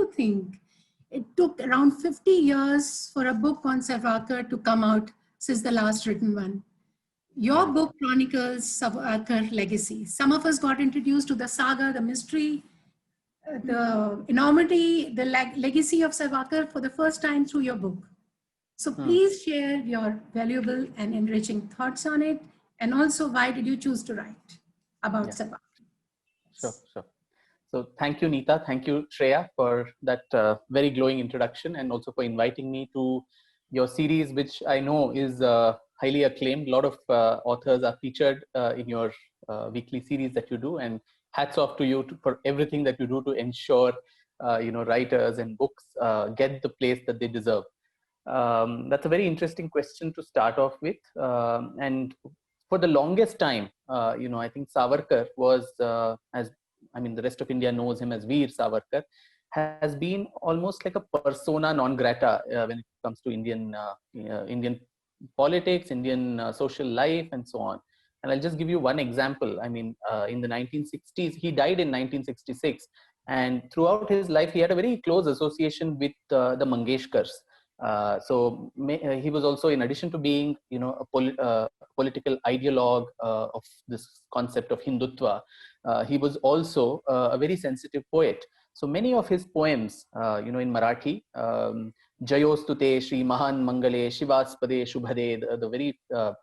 you think it took around 50 years for a book on Savarkar to come out since the last written one? Your book chronicles Savarkar legacy. Some of us got introduced to the saga, the mystery, the enormity, the legacy of Savarkar for the first time through your book. So please share your valuable and enriching thoughts on it. And also, why did you choose to write about Savarkar? Sure, sure. So thank you, Neeta. Thank you, Shreya, for that very glowing introduction, and also for inviting me to your series, which I know is highly acclaimed. A lot of authors are featured in your weekly series that you do, and hats off to you for everything that you do to ensure writers and books get the place that they deserve. That's a very interesting question to start off with, and for the longest time, I think Savarkar was, the rest of India knows him as Veer Savarkar, has been almost like a persona non grata when it comes to Indian politics, Indian social life, and so on. And I'll just give you one example. In the 1960s, he died in 1966, and throughout his life, he had a very close association with the Mangeshkars. He was also, in addition to being, a political ideologue of this concept of Hindutva, he was also a very sensitive poet. So many of his poems, in Marathi, Jayostute, Shri Mahan Mangale, Shivaspade, Shubhade, the very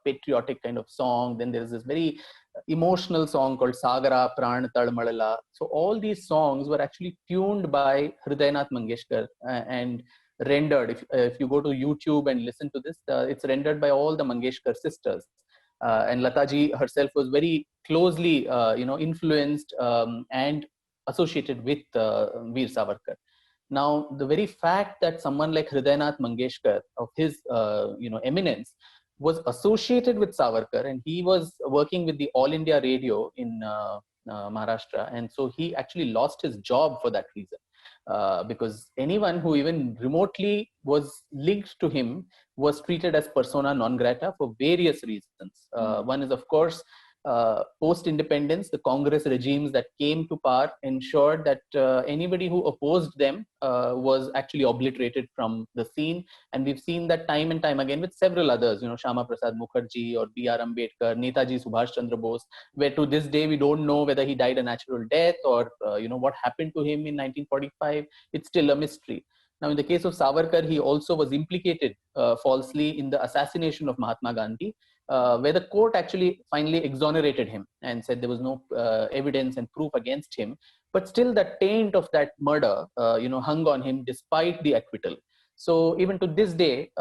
patriotic kind of song. Then there's this very emotional song called Sagara Pran Tad Malala. So all these songs were actually tuned by Hridaynath Mangeshkar and rendered. If you go to YouTube and listen to this, it's rendered by all the Mangeshkar sisters. And Lataji herself was very closely, influenced and associated with Veer Savarkar. Now, the very fact that someone like Hridaynath Mangeshkar, of his, eminence, was associated with Savarkar, and he was working with the All India Radio in Maharashtra, and so he actually lost his job for that reason. Because anyone who even remotely was linked to him was treated as persona non grata for various reasons. One is, of course, post-independence, the Congress regimes that came to power ensured that anybody who opposed them was actually obliterated from the scene. And we've seen that time and time again with several others, Shyama Prasad Mukherjee or B.R. Ambedkar, Netaji Subhash Chandra Bose, where to this day we don't know whether he died a natural death or, what happened to him in 1945. It's still a mystery. Now, in the case of Savarkar, he also was implicated falsely in the assassination of Mahatma Gandhi, where the court actually finally exonerated him and said there was no evidence and proof against him. But still, the taint of that murder, hung on him despite the acquittal. So even to this day,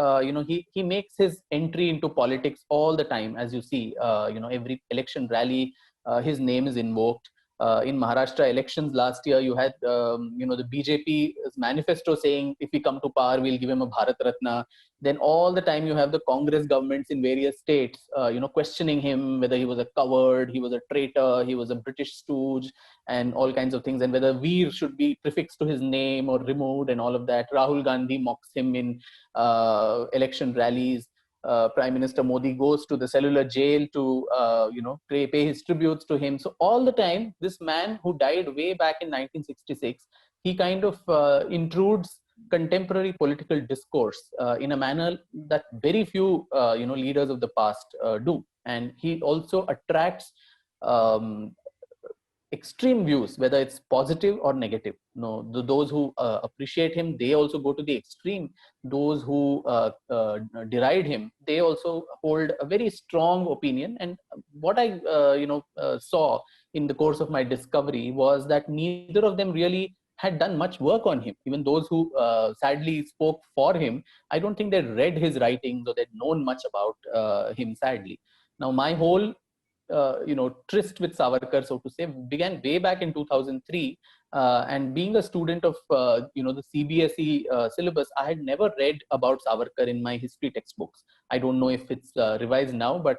he makes his entry into politics all the time. As you see, every election rally, his name is invoked. In Maharashtra elections last year, you had, the BJP's manifesto saying, if we come to power, we'll give him a Bharat Ratna. Then all the time you have the Congress governments in various states, questioning him, whether he was a coward, he was a traitor, he was a British stooge, and all kinds of things. And whether Veer should be prefixed to his name or removed and all of that. Rahul Gandhi mocks him in election rallies. Prime Minister Modi goes to the cellular jail to, pay his tributes to him. So all the time, this man who died way back in 1966, he kind of intrudes contemporary political discourse in a manner that very few, leaders of the past do. And he also attracts extreme views, whether it's positive or negative. Those who appreciate him, they also go to the extreme. Those who deride him, they also hold a very strong opinion. And what I saw in the course of my discovery was that neither of them really had done much work on him. Even those who sadly spoke for him, I don't think they read his writings or they'd known much about him, sadly. Now, my whole tryst with Savarkar, so to say, began way back in 2003. And being a student of, the CBSE syllabus, I had never read about Savarkar in my history textbooks. I don't know if it's revised now, but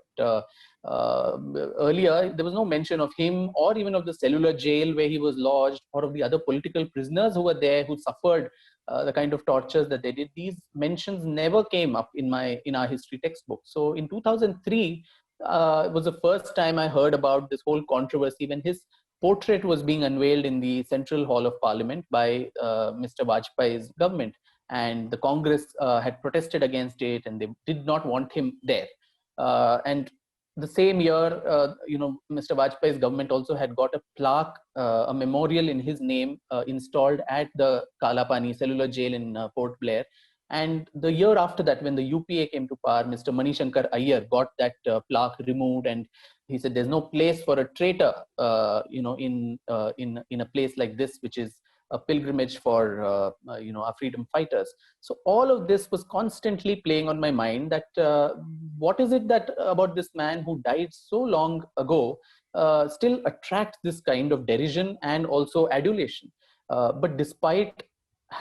earlier there was no mention of him or even of the cellular jail where he was lodged or of the other political prisoners who were there who suffered the kind of tortures that they did. These mentions never came up in our history textbook. So in 2003, it was the first time I heard about this whole controversy when his portrait was being unveiled in the Central Hall of Parliament by Mr. Vajpayee's government, and the Congress had protested against it, and they did not want him there. And the same year, Mr. Vajpayee's government also had got a plaque, a memorial in his name installed at the Kalapani cellular jail in Port Blair. And the year after that, when the UPA came to power, Mr. Manishankar Iyer got that plaque removed, and he said, "There's no place for a traitor, in a place like this, which is a pilgrimage for our freedom fighters." So all of this was constantly playing on my mind. That what is it that about this man who died so long ago still attracts this kind of derision and also adulation? But despite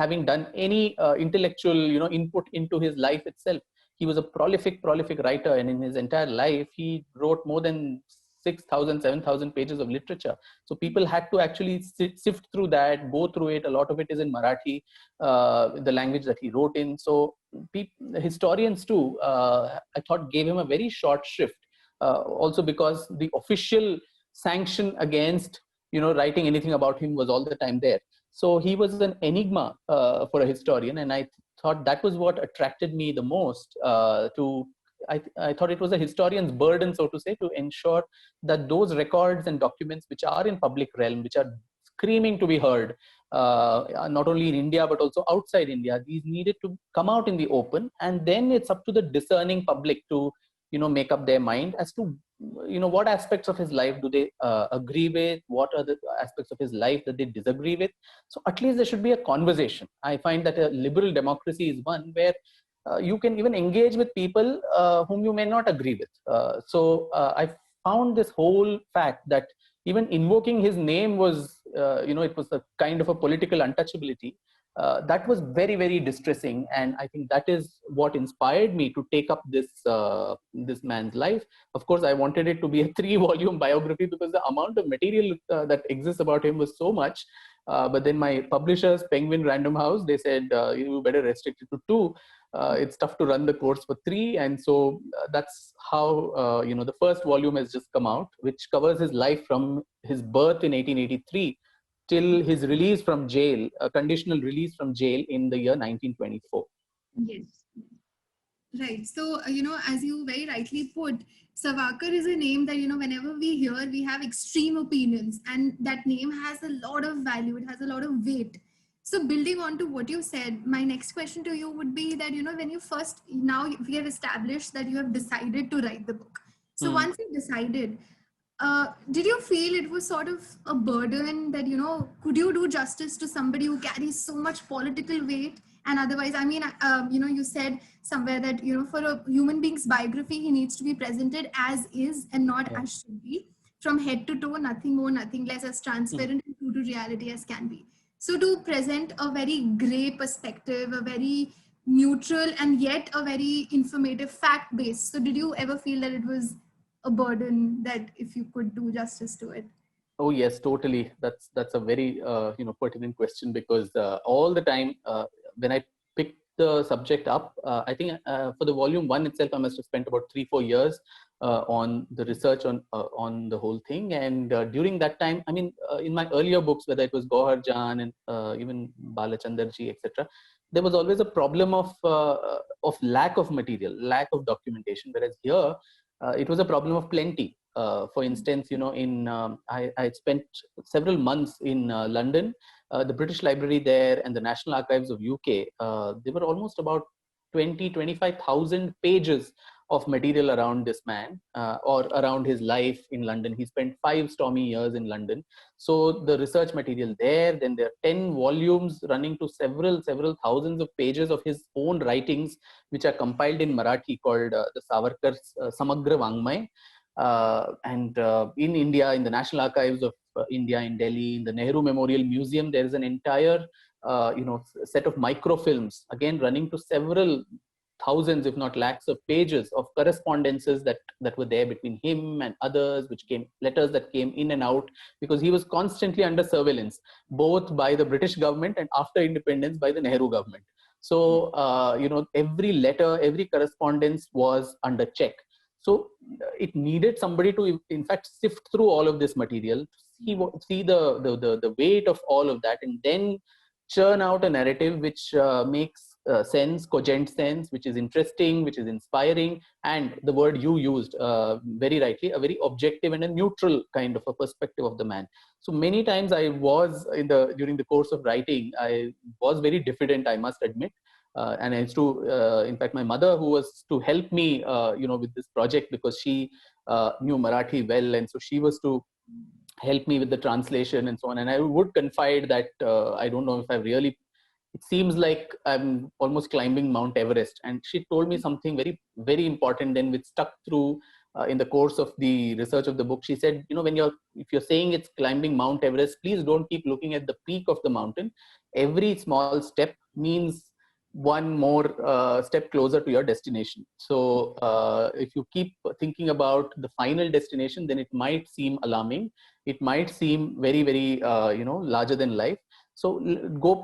having done any intellectual input into his life itself, he was a prolific writer, and in his entire life he wrote more than 6,000, 7,000 pages of literature. So people had to actually sift through that, go through it. A lot of it is in Marathi, the language that he wrote in. So historians too, I thought, gave him a very short shrift, also because the official sanction against writing anything about him was all the time there. So he was an enigma for a historian, and I thought that was what attracted me the most. I thought it was a historian's burden, so to say, to ensure that those records and documents which are in public realm, which are screaming to be heard, not only in India but also outside India, these needed to come out in the open, and then it's up to the discerning public to make up their mind as to what aspects of his life do they agree with, what are the aspects of his life that they disagree with. So at least there should be a conversation. I find that a liberal democracy is one where you can even engage with people whom you may not agree with. So I found this whole fact that even invoking his name was, it was a kind of a political untouchability. That was very, very distressing, and I think that is what inspired me to take up this man's life. Of course, I wanted it to be a 3-volume biography because the amount of material that exists about him was so much. But then my publishers, Penguin Random House, they said, you better restrict it to 2. It's tough to run the course for 3, and so that's how the first volume has just come out, which covers his life from his birth in 1883 till his release from jail, a conditional release from jail in the year 1924. Yes. Right. So, as you very rightly put, Savarkar is a name that, whenever we hear, we have extreme opinions, and that name has a lot of value. It has a lot of weight. So building on to what you said, my next question to you would be that, when you first, now we have established that you have decided to write the book. So once you decided, did you feel it was sort of a burden that, could you do justice to somebody who carries so much political weight? And otherwise, I mean, you said somewhere that, for a human being's biography, he needs to be presented as is and not as should be. From head to toe, nothing more, nothing less, as transparent and true to reality as can be. So to present a very gray perspective, a very neutral and yet a very informative fact-based. So did you ever feel that it was a burden, that if you could do justice to it? Oh yes, totally. That's a very pertinent question, because all the time when I picked the subject up, I think for the volume 1 itself, I must have spent about 3-4 years on the research on the whole thing. And during that time, I mean, in my earlier books, whether it was Gauhar Jan and even Balachandarji, etc., there was always a problem of lack of material, lack of documentation. Whereas here, it was a problem of plenty. For instance, I spent several months in London. The British Library there and the National Archives of UK, there were almost about 25,000 pages of material around this man or around his life in London. He spent 5 stormy years in London. So the research material there, then there are 10 volumes running to several thousands of pages of his own writings, which are compiled in Marathi, called the Savarkar Samagra Vangmay. And in India, in the National Archives of India in Delhi, in the Nehru Memorial Museum, there is an entire set of microfilms, again running to several thousands, if not lakhs of pages of correspondences that were there between him and others, letters that came in and out, because he was constantly under surveillance, both by the British government and after independence by the Nehru government. So, every letter, every correspondence was under check. So it needed somebody to, in fact, sift through all of this material, see the weight of all of that, and then churn out a narrative which makes sense, cogent sense, which is interesting, which is inspiring, and the word you used very rightly, a very objective and a neutral kind of a perspective of the man. So many times I was during the course of writing, I was very diffident, I must admit. And I used to, in fact, my mother, who was to help me, with this project, because she knew Marathi well, and so she was to help me with the translation and so on. And I would confide that I don't know if I really, it seems like I'm almost climbing Mount Everest. And she told me something very, very important then, which stuck through in the course of the research of the book. She said, if you're saying it's climbing Mount Everest, please don't keep looking at the peak of the mountain. Every small step means one more step closer to your destination. So if you keep thinking about the final destination, then it might seem alarming. It might seem very, very, larger than life. So go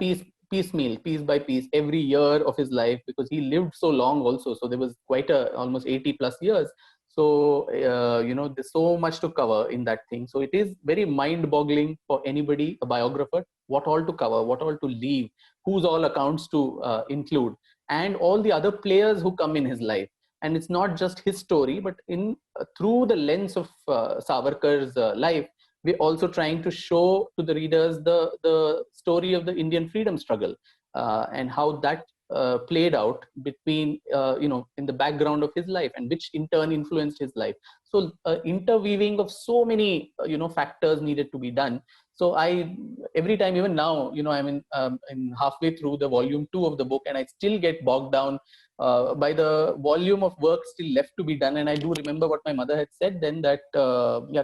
piecemeal, piece by piece, every year of his life, because he lived so long also. So there was quite almost 80 plus years. So, there's so much to cover in that thing. So it is very mind boggling for anybody, a biographer, what all to cover, what all to leave, whose all accounts to include, and all the other players who come in his life. And it's not just his story, but through the lens of Savarkar's life, we're also trying to show to the readers the story of the Indian freedom struggle and how that played out between, in the background of his life, and which in turn influenced his life. So interweaving of so many, factors needed to be done. So every time, even now, I'm in halfway through the volume 2 of the book, and I still get bogged down by the volume of work still left to be done. And I do remember what my mother had said then, that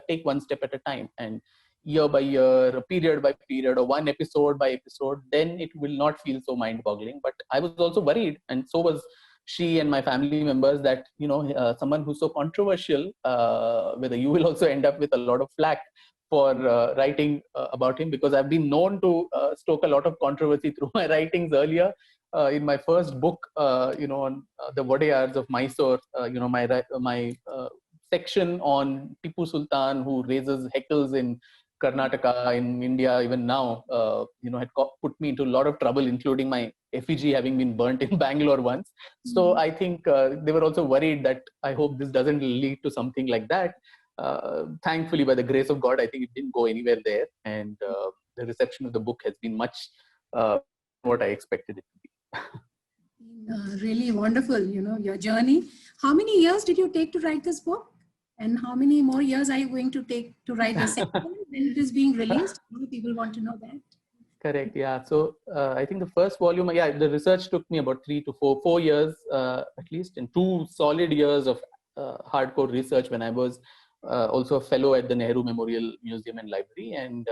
take one step at a time, and year by year, period by period, or one episode by episode, then it will not feel so mind-boggling. But I was also worried, and so was she and my family members, that someone who's so controversial, whether you will also end up with a lot of flack for writing about him, because I've been known to stoke a lot of controversy through my writings earlier. In my first book, on the Wadeyars of Mysore, my section on Tipu Sultan, who raises heckles in Karnataka, in India, even now, had put me into a lot of trouble, including my effigy having been burnt in Bangalore once. So I think they were also worried that I hope this doesn't lead to something like that. Thankfully, by the grace of God, I think it didn't go anywhere there. And the reception of the book has been much what I expected it to be. Really wonderful, your journey. How many years did you take to write this book? And how many more years are you going to take to write the second one when it is being released? People want to know that. Correct. Yeah. So I think the first volume, the research took me about 3 to 4 years at least, and 2 solid years of hardcore research when I was also a fellow at the Nehru Memorial Museum and Library, and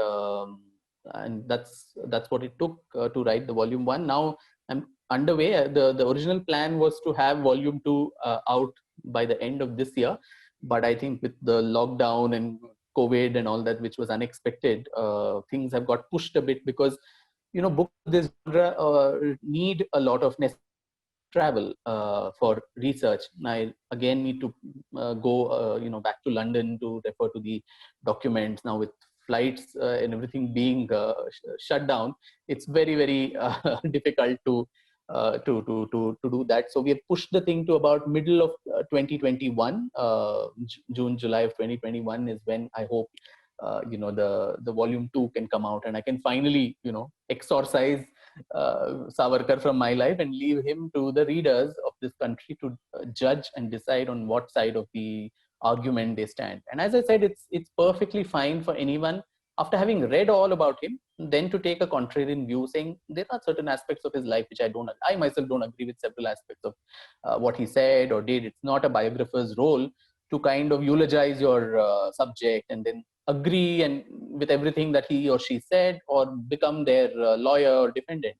that's what it took to write the volume 1. Now I'm underway. The original plan was to have volume 2 out by the end of this year. But I think with the lockdown and COVID and all that, which was unexpected, things have got pushed a bit, because, books of this genre need a lot of travel for research. I again need to go, back to London to refer to the documents. Now with flights and everything being shut down, it's very, very difficult to do that. So we have pushed the thing to about middle of 2021. June, July of 2021 is when I hope the volume 2 can come out, and I can finally exorcise Savarkar from my life and leave him to the readers of this country to judge and decide on what side of the argument they stand. And as I said, it's perfectly fine for anyone, after having read all about him, then to take a contrarian view, saying there are certain aspects of his life which I myself don't agree with several aspects of what he said or did. It's not a biographer's role to kind of eulogize your subject and then agree and with everything that he or she said, or become their lawyer or defendant.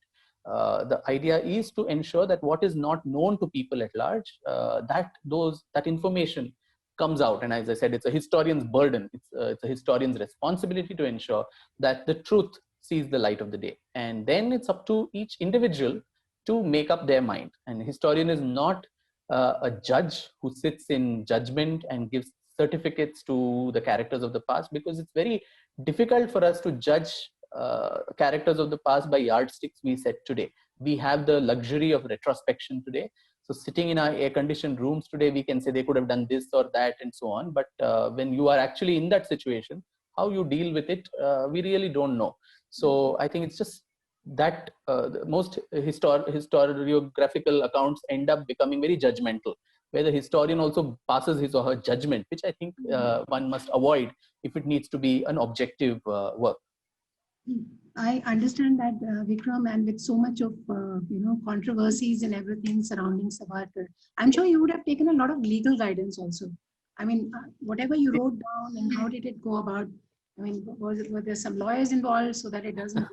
The idea is to ensure that what is not known to people at large, that information comes out. And as I said, it's a historian's burden. It's a historian's responsibility to ensure that the truth sees the light of the day. And then it's up to each individual to make up their mind. And a historian is not a judge who sits in judgment and gives certificates to the characters of the past, because it's very difficult for us to judge characters of the past by yardsticks we set today. We have the luxury of retrospection today. So sitting in our air-conditioned rooms today, we can say they could have done this or that and so on. But when you are actually in that situation, how you deal with it, we really don't know. So I think it's just that the most historiographical accounts end up becoming very judgmental, where the historian also passes his or her judgment, which I think one must avoid if it needs to be an objective work. I understand that, Vikram, and with so much of controversies and everything surrounding Savarkar, I'm sure you would have taken a lot of legal guidance also. I mean, whatever you wrote down, and how did it go about? I mean, were there some lawyers involved so that it doesn't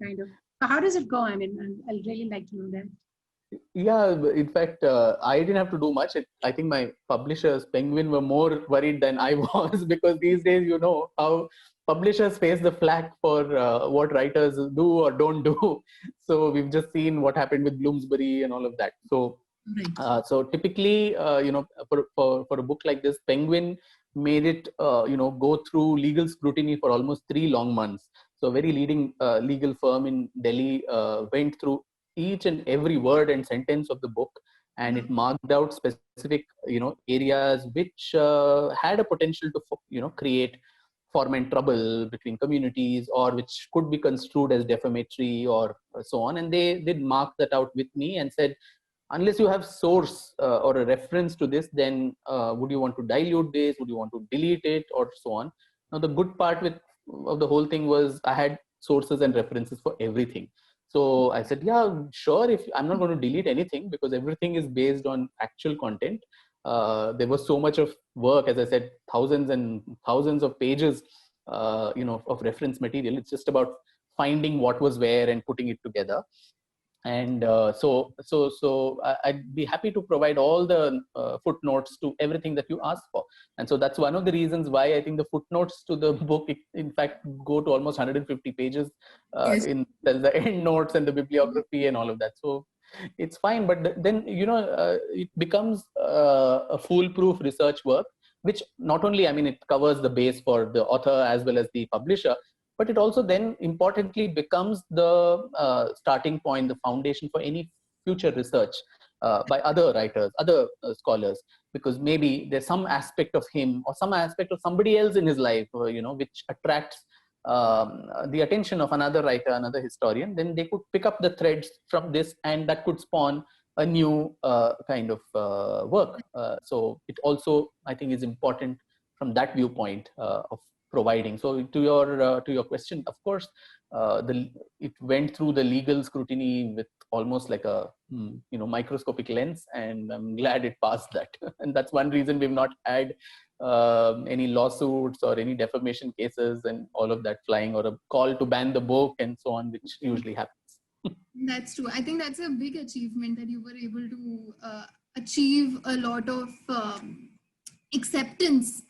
kind of? So how does it go? I mean, I'd really like to know that. Yeah, in fact, I didn't have to do much. I think my publishers, Penguin, were more worried than I was, because these days, you know how publishers face the flack for what writers do or don't do. So we've just seen what happened with Bloomsbury and all of that. So, so typically, for a book like this, Penguin made it, go through legal scrutiny for almost 3 long months. So a very leading legal firm in Delhi went through each and every word and sentence of the book, and it marked out specific areas which had a potential to create foment trouble between communities, or which could be construed as defamatory or so on. And they did mark that out with me and said, unless you have source or a reference to this, then would you want to dilute this, would you want to delete it, or so on. Now the good part of the whole thing was I had sources and references for everything. So I said, yeah, sure, if I'm not going to delete anything, because everything is based on actual content. There was so much of work, as I said, thousands and thousands of pages, of reference material. It's just about finding what was where and putting it together. And so I'd be happy to provide all the footnotes to everything that you ask for. And so that's one of the reasons why I think the footnotes to the book, in fact, go to almost 150 pages Yes. in the end notes and the bibliography and all of that. So it's fine, but then, it becomes a foolproof research work, which not only, I mean, it covers the base for the author as well as the publisher, but it also then importantly becomes the starting point, the foundation for any future research by other writers, other scholars, because maybe there's some aspect of him or some aspect of somebody else in his life, which attracts the attention of another writer, another historian. Then they could pick up the threads from this, and that could spawn a new kind of work. So it also, I think, is important from that viewpoint of providing. So to your question, of course, it went through the legal scrutiny with almost like a microscopic lens, and I'm glad it passed that. And that's one reason we've not had any lawsuits or any defamation cases and all of that flying, or a call to ban the book and so on, which usually happens. That's true. I think that's a big achievement, that you were able to achieve a lot of acceptance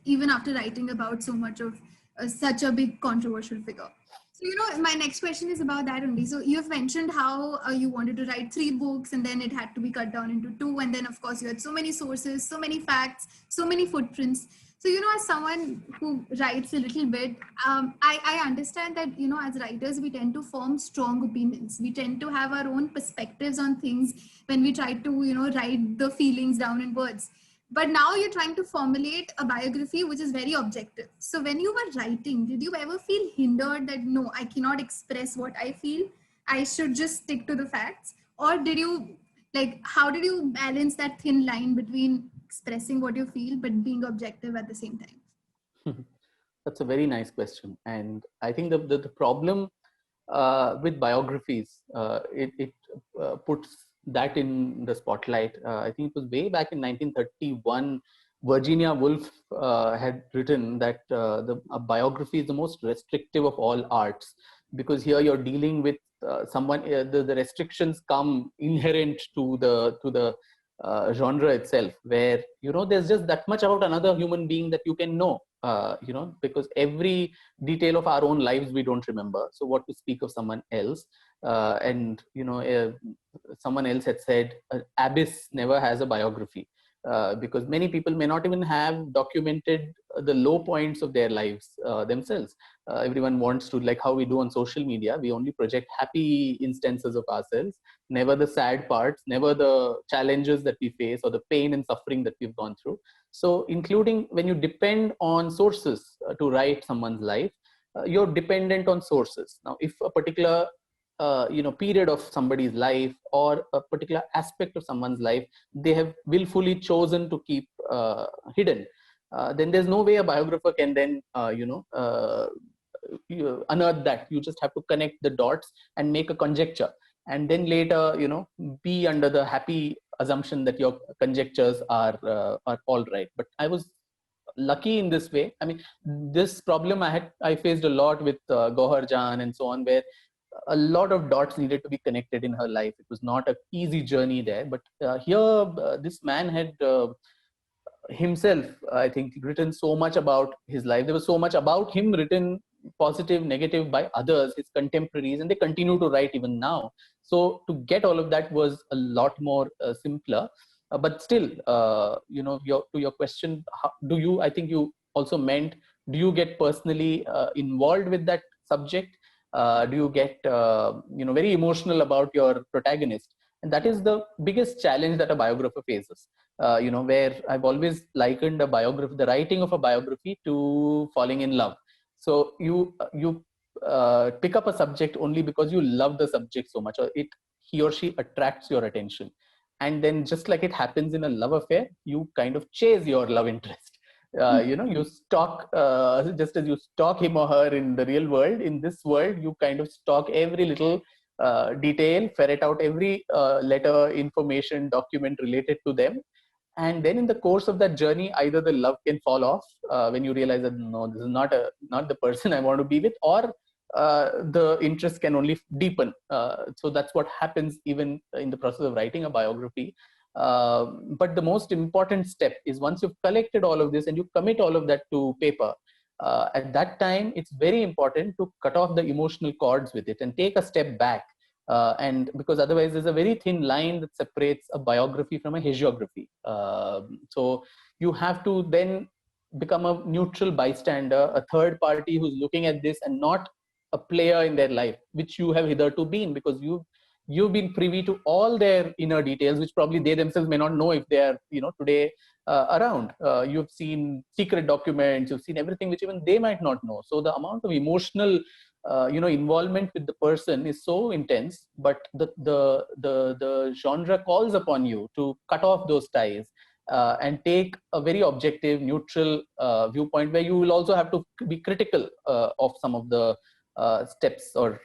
even after writing about so much of such a big controversial figure. So, my next question is about that only. So you've mentioned how you wanted to write 3 books, and then it had to be cut down into 2. And then, of course, you had so many sources, so many facts, so many footprints. So, as someone who writes a little bit, I understand that, as writers, we tend to form strong opinions. We tend to have our own perspectives on things when we try to, write the feelings down in words. But now you're trying to formulate a biography which is very objective. So when you were writing, did you ever feel hindered that, no, I cannot express what I feel, I should just stick to the facts? Or did you, how did you balance that thin line between expressing what you feel but being objective at the same time? That's a very nice question. And I think the problem with biographies, it puts that in the spotlight. I think it was way back in 1931, Virginia Woolf had written that a biography is the most restrictive of all arts, because here you're dealing with someone. The restrictions come inherent to the genre itself, where there's just that much about another human being that you can know. Because every detail of our own lives we don't remember. So what to speak of someone else? And someone else had said, Abyss never has a biography, because many people may not even have documented the low points of their lives themselves. Everyone wants to, like how we do on social media, we only project happy instances of ourselves, never the sad parts, never the challenges that we face or the pain and suffering that we've gone through. So including when you depend on sources to write someone's life, you're dependent on sources. Now, if a particular period of somebody's life or a particular aspect of someone's life they have willfully chosen to keep hidden, then there's no way a biographer can then unearth that. You just have to connect the dots and make a conjecture, and then later be under the happy assumption that your conjectures are all right. But I was lucky in this way. I mean, this problem I faced a lot with Gohar Jan and so on, where a lot of dots needed to be connected in her life. It was not an easy journey there, but here this man had himself, I think, written so much about his life. There was so much about him written, positive, negative, by others, his contemporaries, and they continue to write even now. So to get all of that was a lot more simpler. But still, to your question, I think you also meant, do you get personally involved with that subject? Do you get very emotional about your protagonist? And that is the biggest challenge that a biographer faces. Where I've always likened the writing of a biography to falling in love. So you pick up a subject only because you love the subject so much, or he or she attracts your attention, and then just like it happens in a love affair, you kind of chase your love interest. You stalk, just as you stalk him or her in the real world. In this world, you kind of stalk every little detail, ferret out every letter, information, document related to them. And then in the course of that journey, either the love can fall off when you realize that, no, this is not the person I want to be with, or the interest can only deepen. So that's what happens even in the process of writing a biography. But the most important step is, once you've collected all of this and you commit all of that to paper, at that time, it's very important to cut off the emotional cords with it and take a step back. And because otherwise there's a very thin line that separates a biography from a hagiography. So you have to then become a neutral bystander, a third party who's looking at this, and not a player in their life, which you have hitherto been, because you've been privy to all their inner details, which probably they themselves may not know if they are today around. You've seen secret documents, you've seen everything which even they might not know. So the amount of emotional involvement with the person is so intense, but the genre calls upon you to cut off those ties and take a very objective, neutral viewpoint, where you will also have to be critical of some of the steps or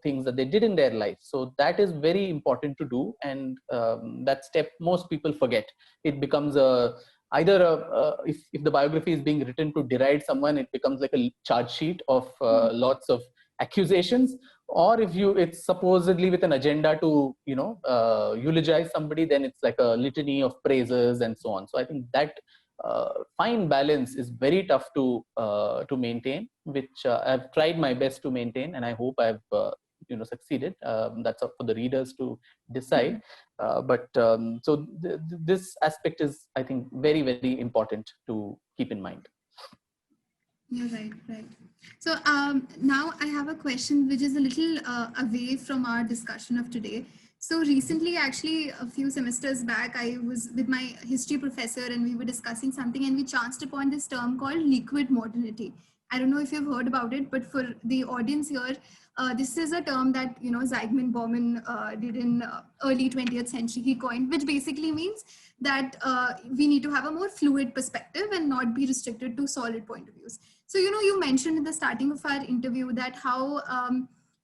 things that they did in their life. So that is very important to do, and that step most people forget. It becomes if the biography is being written to deride someone, it becomes like a charge sheet of lots of accusations. Or if it's supposedly with an agenda to eulogize somebody, then it's like a litany of praises and so on. So I think that fine balance is very tough to maintain, which I've tried my best to maintain, and I hope I've succeeded. That's up for the readers to decide. So this aspect is, I think, very, very important to keep in mind. Yeah, right. So now I have a question which is a little away from our discussion of today. So recently, actually, a few semesters back, I was with my history professor and we were discussing something, and we chanced upon this term called liquid modernity. I don't know if you've heard about it, but for the audience here, this is a term that Zygmunt Bauman did in early 20th century. He coined, which basically means that we need to have a more fluid perspective and not be restricted to solid point of views. So you mentioned in the starting of our interview that how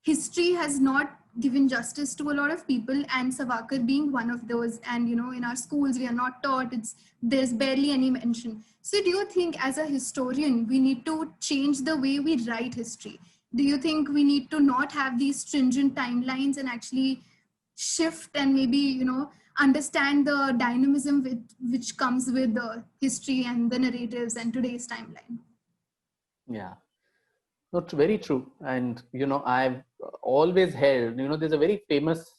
history has not given justice to a lot of people, and Savarkar being one of those. And in our schools we are not taught. There's barely any mention. So do you think, as a historian, we need to change the way we write history? Do you think we need to not have these stringent timelines and actually shift and maybe understand the dynamism which comes with the history and the narratives and today's timeline? Yeah, that's very true. And I've always held, there's a very famous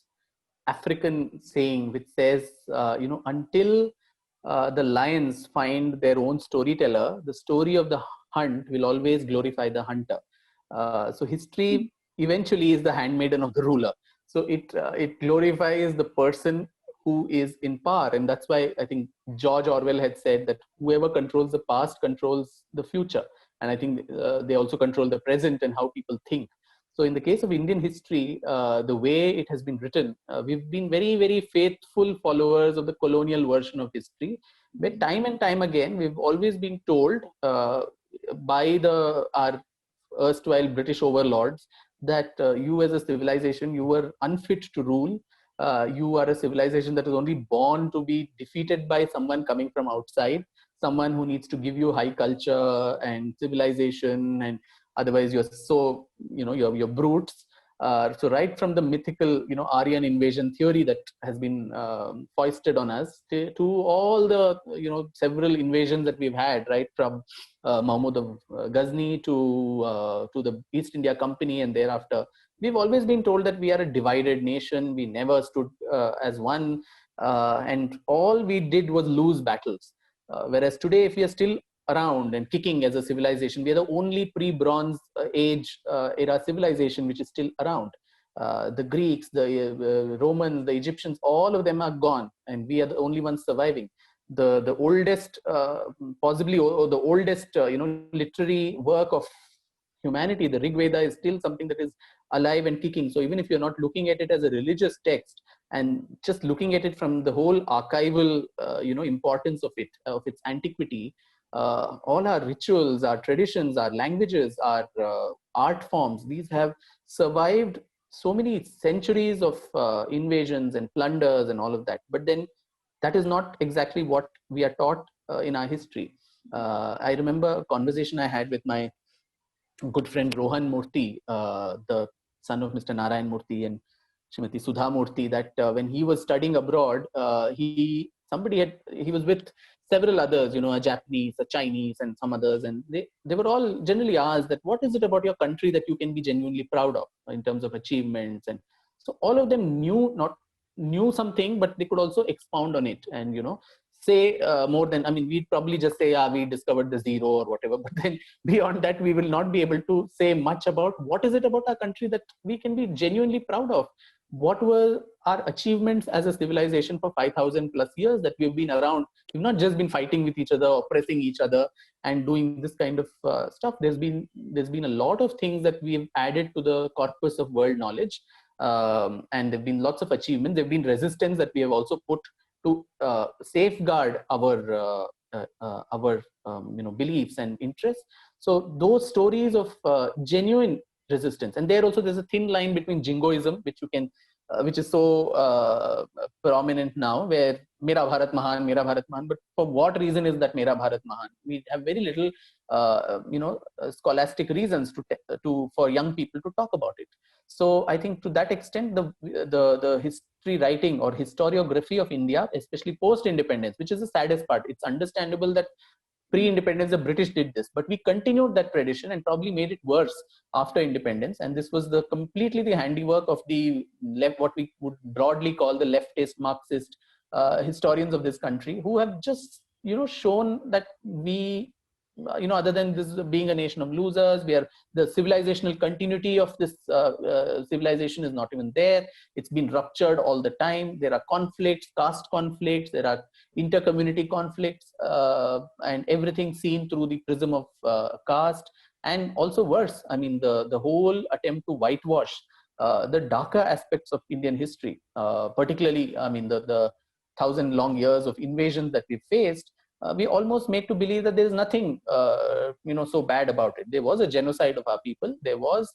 African saying which says, until the lions find their own storyteller, the story of the hunt will always glorify the hunter. So history eventually is the handmaiden of the ruler. So it glorifies the person who is in power. And that's why I think George Orwell had said that whoever controls the past controls the future. And I think they also control the present and how people think. So in the case of Indian history, the way it has been written, we've been very, very faithful followers of the colonial version of history, where time and time again, we've always been told by our erstwhile British overlords that you as a civilization, you were unfit to rule. You are a civilization that is only born to be defeated by someone coming from outside, someone who needs to give you high culture and civilization, and otherwise you're so, you're brutes. So right from the mythical, Aryan invasion theory that has been foisted on us to all the, several invasions that we've had, right from Mahmud of Ghazni to the East India Company and thereafter, we've always been told that we are a divided nation. We never stood as one, and all we did was lose battles. Whereas today, if we are still around and kicking as a civilization, we are the only pre-Bronze Age era civilization which is still around. The Greeks, the Romans, the Egyptians, all of them are gone, and we are the only ones surviving. The oldest, possibly, or the oldest, literary work of humanity, the Rig Veda, is still something that is alive and kicking. So even if you're not looking at it as a religious text and just looking at it from the whole archival, importance of it, of its antiquity, all our rituals, our traditions, our languages, our art forms, these have survived so many centuries of invasions and plunders and all of that. But then that is not exactly what we are taught in our history. I remember a conversation I had with my good friend Rohan Murthy, the son of Mr. Narayan Murthy and Srimati Sudha Murthy, that when he was studying abroad, he was with several others, a Japanese, a Chinese, and some others, and they were all generally asked that what is it about your country that you can be genuinely proud of in terms of achievements. And so all of them knew something, but they could also expound on it and say more than, we'd probably just say, we discovered the zero or whatever, but then beyond that we will not be able to say much about what is it about our country that we can be genuinely proud of. What were our achievements as a civilization for 5,000 plus years that we've been around? We've not just been fighting with each other, oppressing each other, and doing this kind of stuff. There's been a lot of things that we've added to the corpus of world knowledge, and there've been lots of achievements. There've been resistance that we have also put to safeguard our beliefs and interests. So those stories of genuine resistance, and there's a thin line between jingoism, which is so prominent now, where Mera Bharat Mahan, but for what reason is that Mera Bharat Mahan? We have very little scholastic reasons for young people to talk about it. So I think to that extent, the history writing or historiography of India, especially post-independence, which is the saddest part, it's understandable that pre-independence the British did this, but we continued that tradition and probably made it worse after independence. And this was completely the handiwork of the left, what we would broadly call the leftist Marxist historians of this country, who have just shown that we, other than this being a nation of losers, the civilizational continuity of this civilization is not even there. It's been ruptured all the time. There are conflicts, caste conflicts, there are inter-community conflicts, and everything seen through the prism of caste. And also worse, the whole attempt to whitewash the darker aspects of Indian history, particularly, the 1,000 long years of invasions that we faced. We almost made to believe that there is nothing, so bad about it. There was a genocide of our people. There was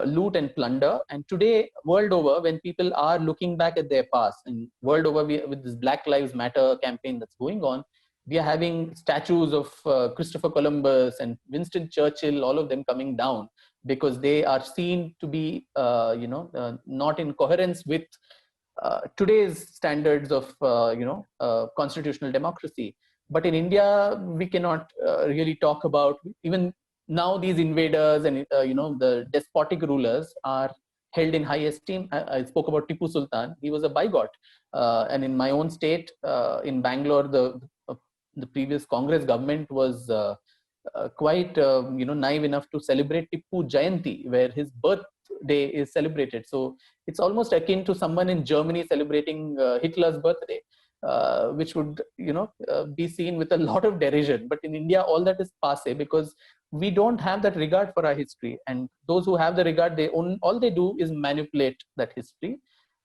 loot and plunder. And today, world over, when people are looking back at their past, and world over, with this Black Lives Matter campaign that's going on, we are having statues of Christopher Columbus and Winston Churchill, all of them coming down because they are seen to be, not in coherence with today's standards of, constitutional democracy. But in India, we cannot really talk about, even now these invaders and, the despotic rulers are held in high esteem. I spoke about Tipu Sultan. He was a bigot. And in my own state, in Bangalore, the previous Congress government was quite naive enough to celebrate Tipu Jayanti, where his birthday is celebrated. So it's almost akin to someone in Germany celebrating Hitler's birthday, which would be seen with a lot of derision. But in India, all that is passé, because we don't have that regard for our history, and those who have the regard, all they do is manipulate that history.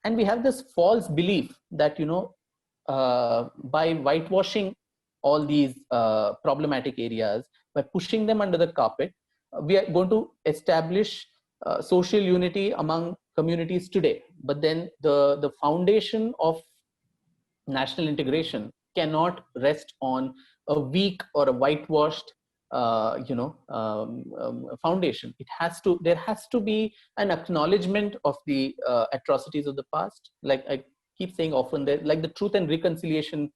And we have this false belief that by whitewashing all these problematic areas, by pushing them under the carpet, we are going to establish social unity among communities today. But then the foundation of national integration cannot rest on a weak or a whitewashed foundation. There has to be an acknowledgement of the atrocities of the past. Like I keep saying often, like the Truth and Reconciliation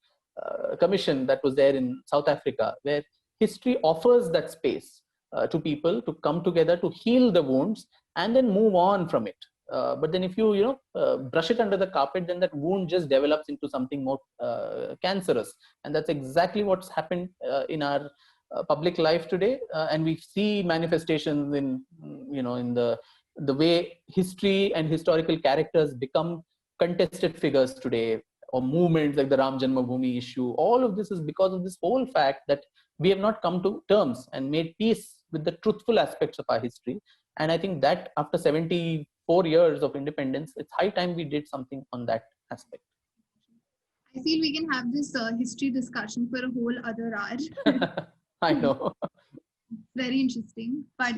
Commission that was there in South Africa, where history offers that space to people to come together to heal the wounds and then move on from it. But then if you brush it under the carpet, then that wound just develops into something more cancerous. And that's exactly what's happened in our public life today. And we see manifestations in the way history and historical characters become contested figures today, or movements like the Ram Janmabhoomi issue. All of this is because of this whole fact that we have not come to terms and made peace with the truthful aspects of our history. And I think that after 74 years of independence, it's high time we did something on that aspect. I feel we can have this history discussion for a whole other hour. I know. Very interesting. But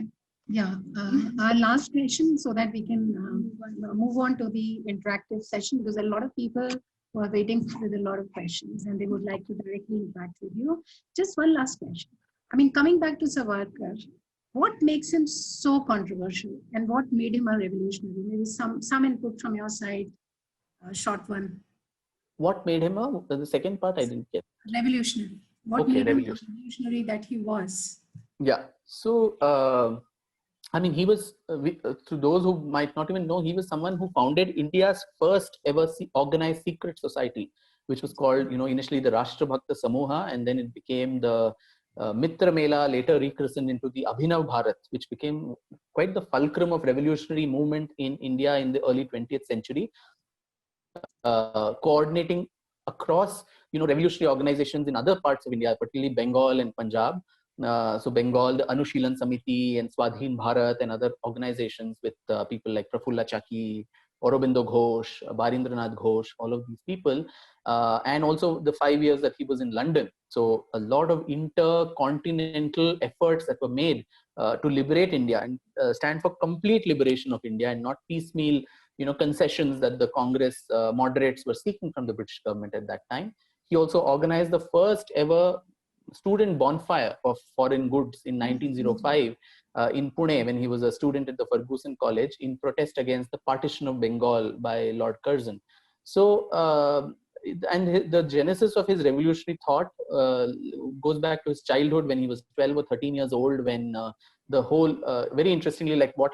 yeah, our last question, so that we can move on to the interactive session, because a lot of people who are waiting with a lot of questions and they would like to directly interact with you. Just one last question. I mean, coming back to Savarkar, what makes him so controversial and what made him a revolutionary? Maybe some input from your side, short one. What made him the second part I didn't get. Revolutionary. What made him revolutionary that he was? Yeah. So, I mean, he was, to those who might not even know, he was someone who founded India's first ever organized secret society, which was called, initially the Rashtra Bhakta Samuha, and then it became the Mitra Mela, later rechristened into the Abhinav Bharat, which became quite the fulcrum of revolutionary movement in India in the early 20th century, coordinating across, revolutionary organizations in other parts of India, particularly Bengal and Punjab. So Bengal, the Anushilan Samiti and Swadhin Bharat and other organizations with people like Prafulla Chaki, Aurobindo Ghosh, Barindranath Ghosh, all of these people, and also the 5 years that he was in London. So a lot of intercontinental efforts that were made to liberate India and stand for complete liberation of India, and not piecemeal, concessions that the Congress moderates were seeking from the British government at that time. He also organized the first ever student bonfire of foreign goods in 1905 in Pune, when he was a student at the Ferguson College, in protest against the partition of Bengal by Lord Curzon. So, and the genesis of his revolutionary thought goes back to his childhood, when he was 12 or 13 years old, when the whole, very interestingly, like what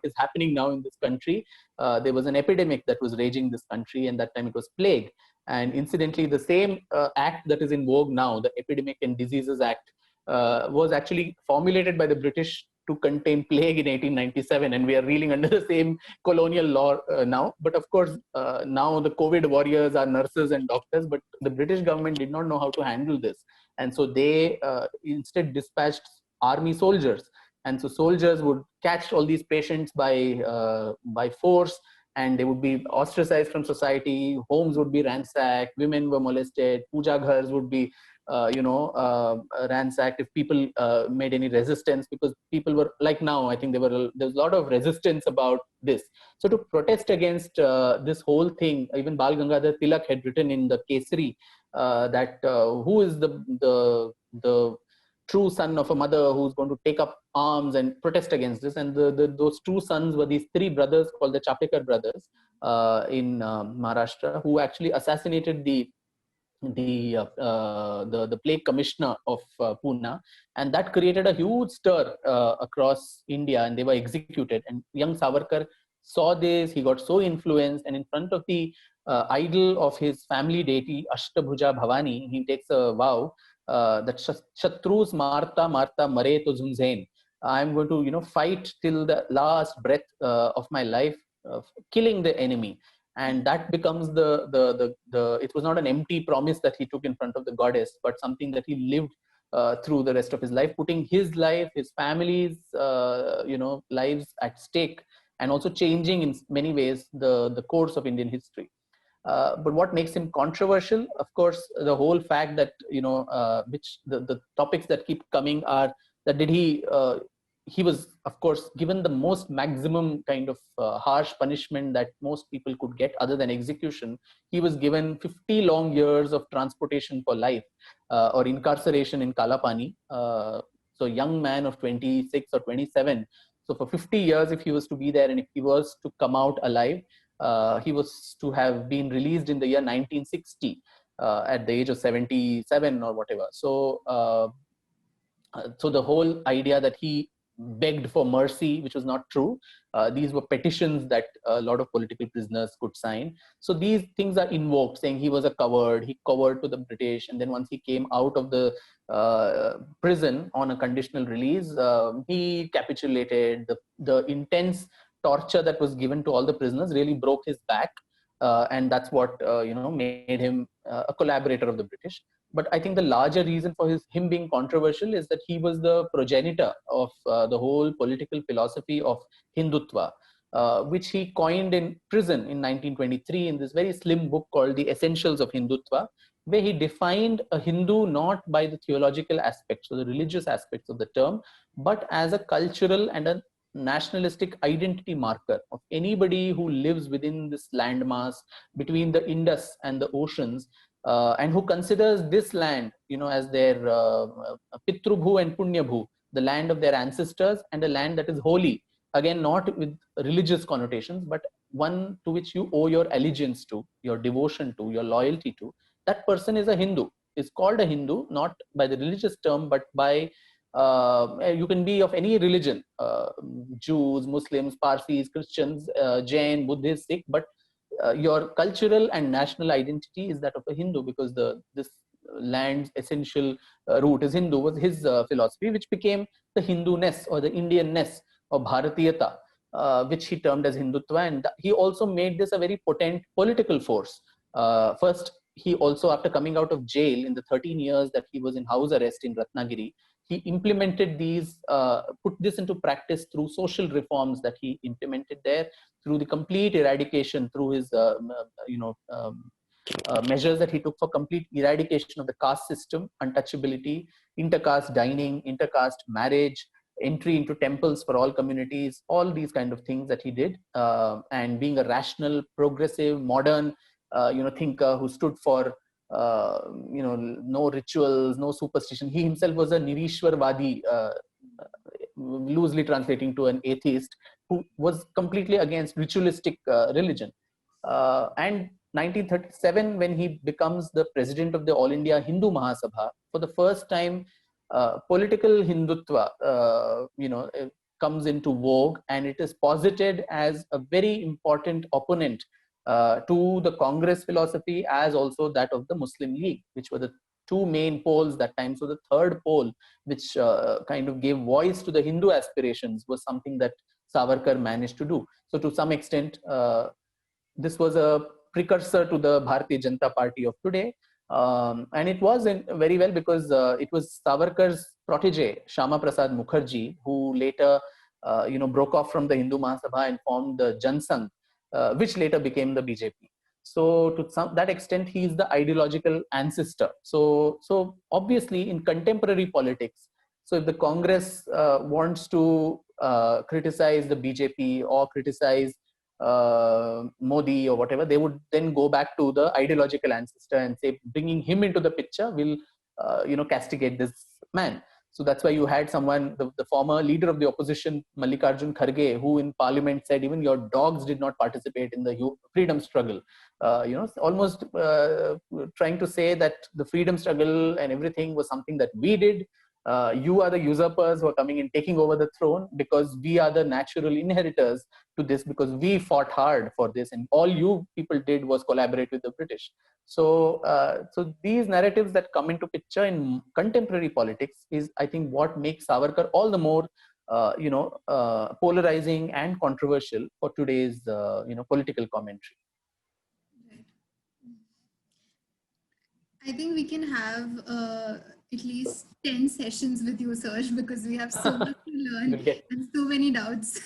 is happening now in this country, there was an epidemic that was raging this country, and that time it was plague. And incidentally, the same act that is in vogue now, the Epidemic and Diseases Act, was actually formulated by the British to contain plague in 1897, and we are reeling under the same colonial law now. But of course, now the COVID warriors are nurses and doctors, but the British government did not know how to handle this. And so they instead dispatched army soldiers. And so soldiers would catch all these patients by force, and they would be ostracized from society. Homes would be ransacked, women were molested, puja ghars would be ransacked if people made any resistance, because people were, like now, I think there was a lot of resistance about this. So to protest against this whole thing, even Bal Gangadhar Tilak had written in the Kesari that who is the true son of a mother who's going to take up arms and protest against this. And those true sons were these three brothers called the Chapekar brothers in Maharashtra, who actually assassinated the plague commissioner of Pune, and that created a huge stir across India, and they were executed. And young Savarkar saw this, he got so influenced, and in front of the idol of his family deity, Ashtabhuja Bhavani, he takes a vow that Shatrus Marta Marta Mare to Zunzain. I'm going to, fight till the last breath of my life, killing the enemy. And that becomes it was not an empty promise that he took in front of the goddess, but something that he lived through the rest of his life, putting his life, his family's, lives at stake, and also changing in many ways the course of Indian history. But what makes him controversial, of course, the whole fact that, which the topics that keep coming are that he was, of course, given the most maximum kind of harsh punishment that most people could get other than execution. He was given 50 long years of transportation for life or incarceration in Kalapani. So young man of 26 or 27. So for 50 years, if he was to be there and if he was to come out alive, he was to have been released in the year 1960 at the age of 77 or whatever. So the whole idea that he begged for mercy, which was not true. These were petitions that a lot of political prisoners could sign. So these things are invoked, saying he was a coward, he cowered to the British, and then once he came out of the prison on a conditional release, he capitulated. The intense torture that was given to all the prisoners really broke his back, and that's what made him a collaborator of the British. But I think the larger reason for him being controversial is that he was the progenitor of the whole political philosophy of Hindutva, which he coined in prison in 1923 in this very slim book called The Essentials of Hindutva, where he defined a Hindu not by the theological aspects or the religious aspects of the term, but as a cultural and a nationalistic identity marker of anybody who lives within this landmass between the Indus and the oceans, and who considers this land, as their Pitrubhu and Punyabhu, the land of their ancestors, and a land that is holy. Again, not with religious connotations, but one to which you owe your allegiance to, your devotion to, your loyalty to. That person is a Hindu. Is called a Hindu, not by the religious term, but by you can be of any religion, Jews, Muslims, Parsis, Christians, Jain, Buddhist, Sikh, but your cultural and national identity is that of a Hindu, because this land's essential root is Hindu, was his philosophy, which became the Hindu-ness or the Indian-ness or Bharatiyata, which he termed as Hindutva. And he also made this a very potent political force. First, he also, after coming out of jail in the 13 years that he was in house arrest in Ratnagiri, he implemented these, put this into practice through social reforms that he implemented there, through the complete eradication, through his, measures that he took for complete eradication of the caste system, untouchability, intercaste dining, intercaste marriage, entry into temples for all communities, all these kind of things that he did, and being a rational, progressive, modern, thinker who stood for no rituals, no superstition. He himself was a Nirishwarvadi, loosely translating to an atheist, who was completely against ritualistic religion. And 1937, when he becomes the president of the All India Hindu Mahasabha, for the first time, political Hindutva, comes into vogue, and it is posited as a very important opponent to the Congress philosophy, as also that of the Muslim League, which were the two main poles that time. So the third pole, which kind of gave voice to the Hindu aspirations, was something that Savarkar managed to do. So to some extent, this was a precursor to the Bharatiya Janata Party of today. And it was very well, because it was Savarkar's protege, Shama Prasad Mukherjee, who later broke off from the Hindu Mahasabha and formed the Jan Sangh, which later became the BJP. So to that extent, he is the ideological ancestor. So obviously in contemporary politics, so if the Congress wants to criticize the BJP or criticize Modi or whatever, they would then go back to the ideological ancestor and say, bringing him into the picture will castigate this man. So that's why you had someone, the former leader of the opposition, Mallikarjun Kharge, who in parliament said even your dogs did not participate in the freedom struggle. Almost trying to say that the freedom struggle and everything was something that we did. you are the usurpers who are coming in, taking over the throne, because we are the natural inheritors to this, because we fought hard for this, and all you people did was collaborate with the British. So these narratives that come into picture in contemporary politics is, I think, what makes Savarkar all the more polarizing and controversial for today's political commentary. I think we can have at least 10 sessions with you, Serge, because we have so much to learn and so many doubts.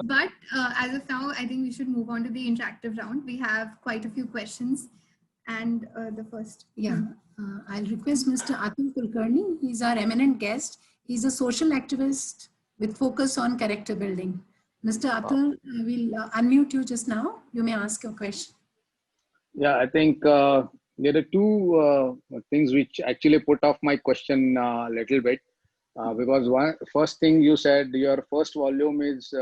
But as of now, I think we should move on to the interactive round. We have quite a few questions. And the first. Yeah, I'll request Mr. Atul Kulkarni. He's our eminent guest. He's a social activist with focus on character building. Mr. Atul, we'll unmute you just now. You may ask your question. Yeah, I think there are two things which actually put off my question a little bit. Because first thing you said, your first volume is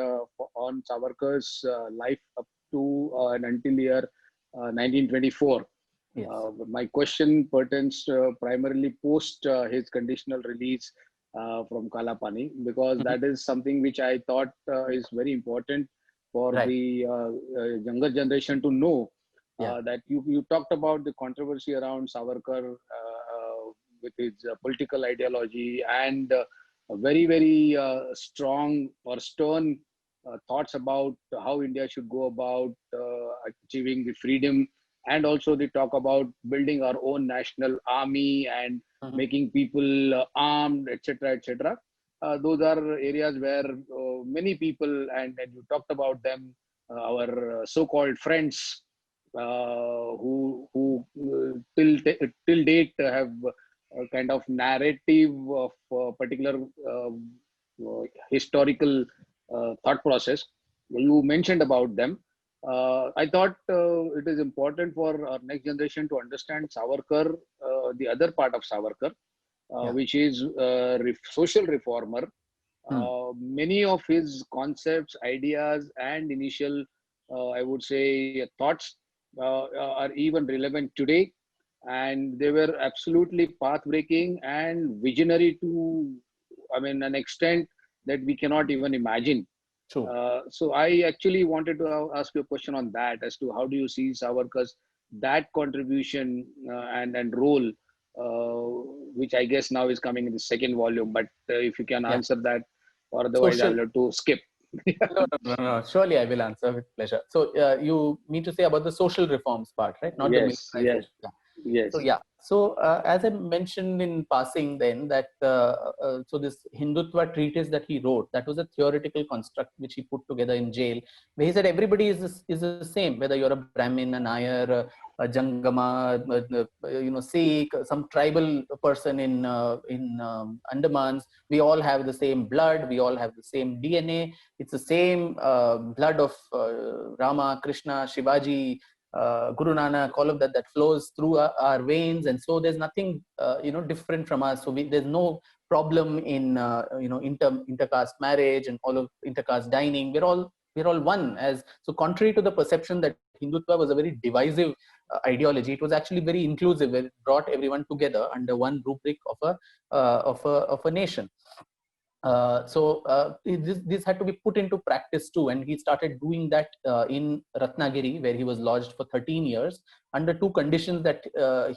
on Savarkar's life up to and until year 1924. Yes. My question pertains primarily post his conditional release from Kalapani, because that is something which I thought is very important for the younger generation to know. That you talked about the controversy around Savarkar with his political ideology and very, very strong or stern thoughts about how India should go about achieving the freedom, and also they talk about building our own national army and making people armed, etc., etc. Those are areas where many people, and you talked about them, our so-called friends, who till date have a kind of narrative of particular historical thought process. You mentioned about them. I thought it is important for our next generation to understand Savarkar, the other part of Savarkar, which is social reformer. Many of his concepts, ideas, and initial, I would say, thoughts are even relevant today, and they were absolutely path-breaking and visionary to, an extent that we cannot even imagine. True. So I actually wanted to ask you a question on that, as to how do you see Savarkar's that contribution and role, which I guess now is coming in the second volume. But if you can answer that, or otherwise I'll have to skip. No. Surely I will answer with pleasure. So you mean to say about the social reforms part, right? Not the militarization. Yes. So as I mentioned in passing then, that so this Hindutva treatise that he wrote, that was a theoretical construct which he put together in jail, where he said everybody is the same, whether you're a Brahmin, a Nair, a Jangama, Sikh, some tribal person in Andamans. We all have the same blood. We all have the same DNA. It's the same blood of Rama, Krishna, Shivaji, Guru Nanak, all of that flows through our veins, and so there's nothing different from us. So there's no problem in intercaste marriage and all of intercaste dining. We're all one. So contrary to the perception that Hindutva was a very divisive ideology, it was actually very inclusive. It brought everyone together under one rubric of a nation. This had to be put into practice too, and he started doing that in Ratnagiri, where he was lodged for 13 years under two conditions: that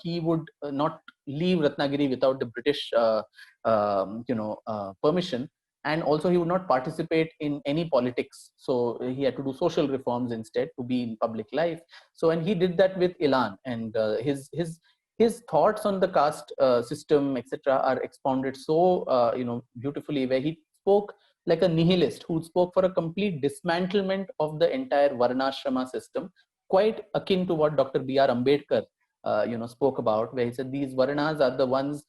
he would not leave Ratnagiri without the British permission, and also he would not participate in any politics. So he had to do social reforms instead to be in public life. So, and he did that with Ilan, and his thoughts on the caste system, etc., are expounded so beautifully, where he spoke like a nihilist who spoke for a complete dismantlement of the entire Varnashrama system, quite akin to what Dr. B.R. Ambedkar spoke about, where he said these Varnas are the ones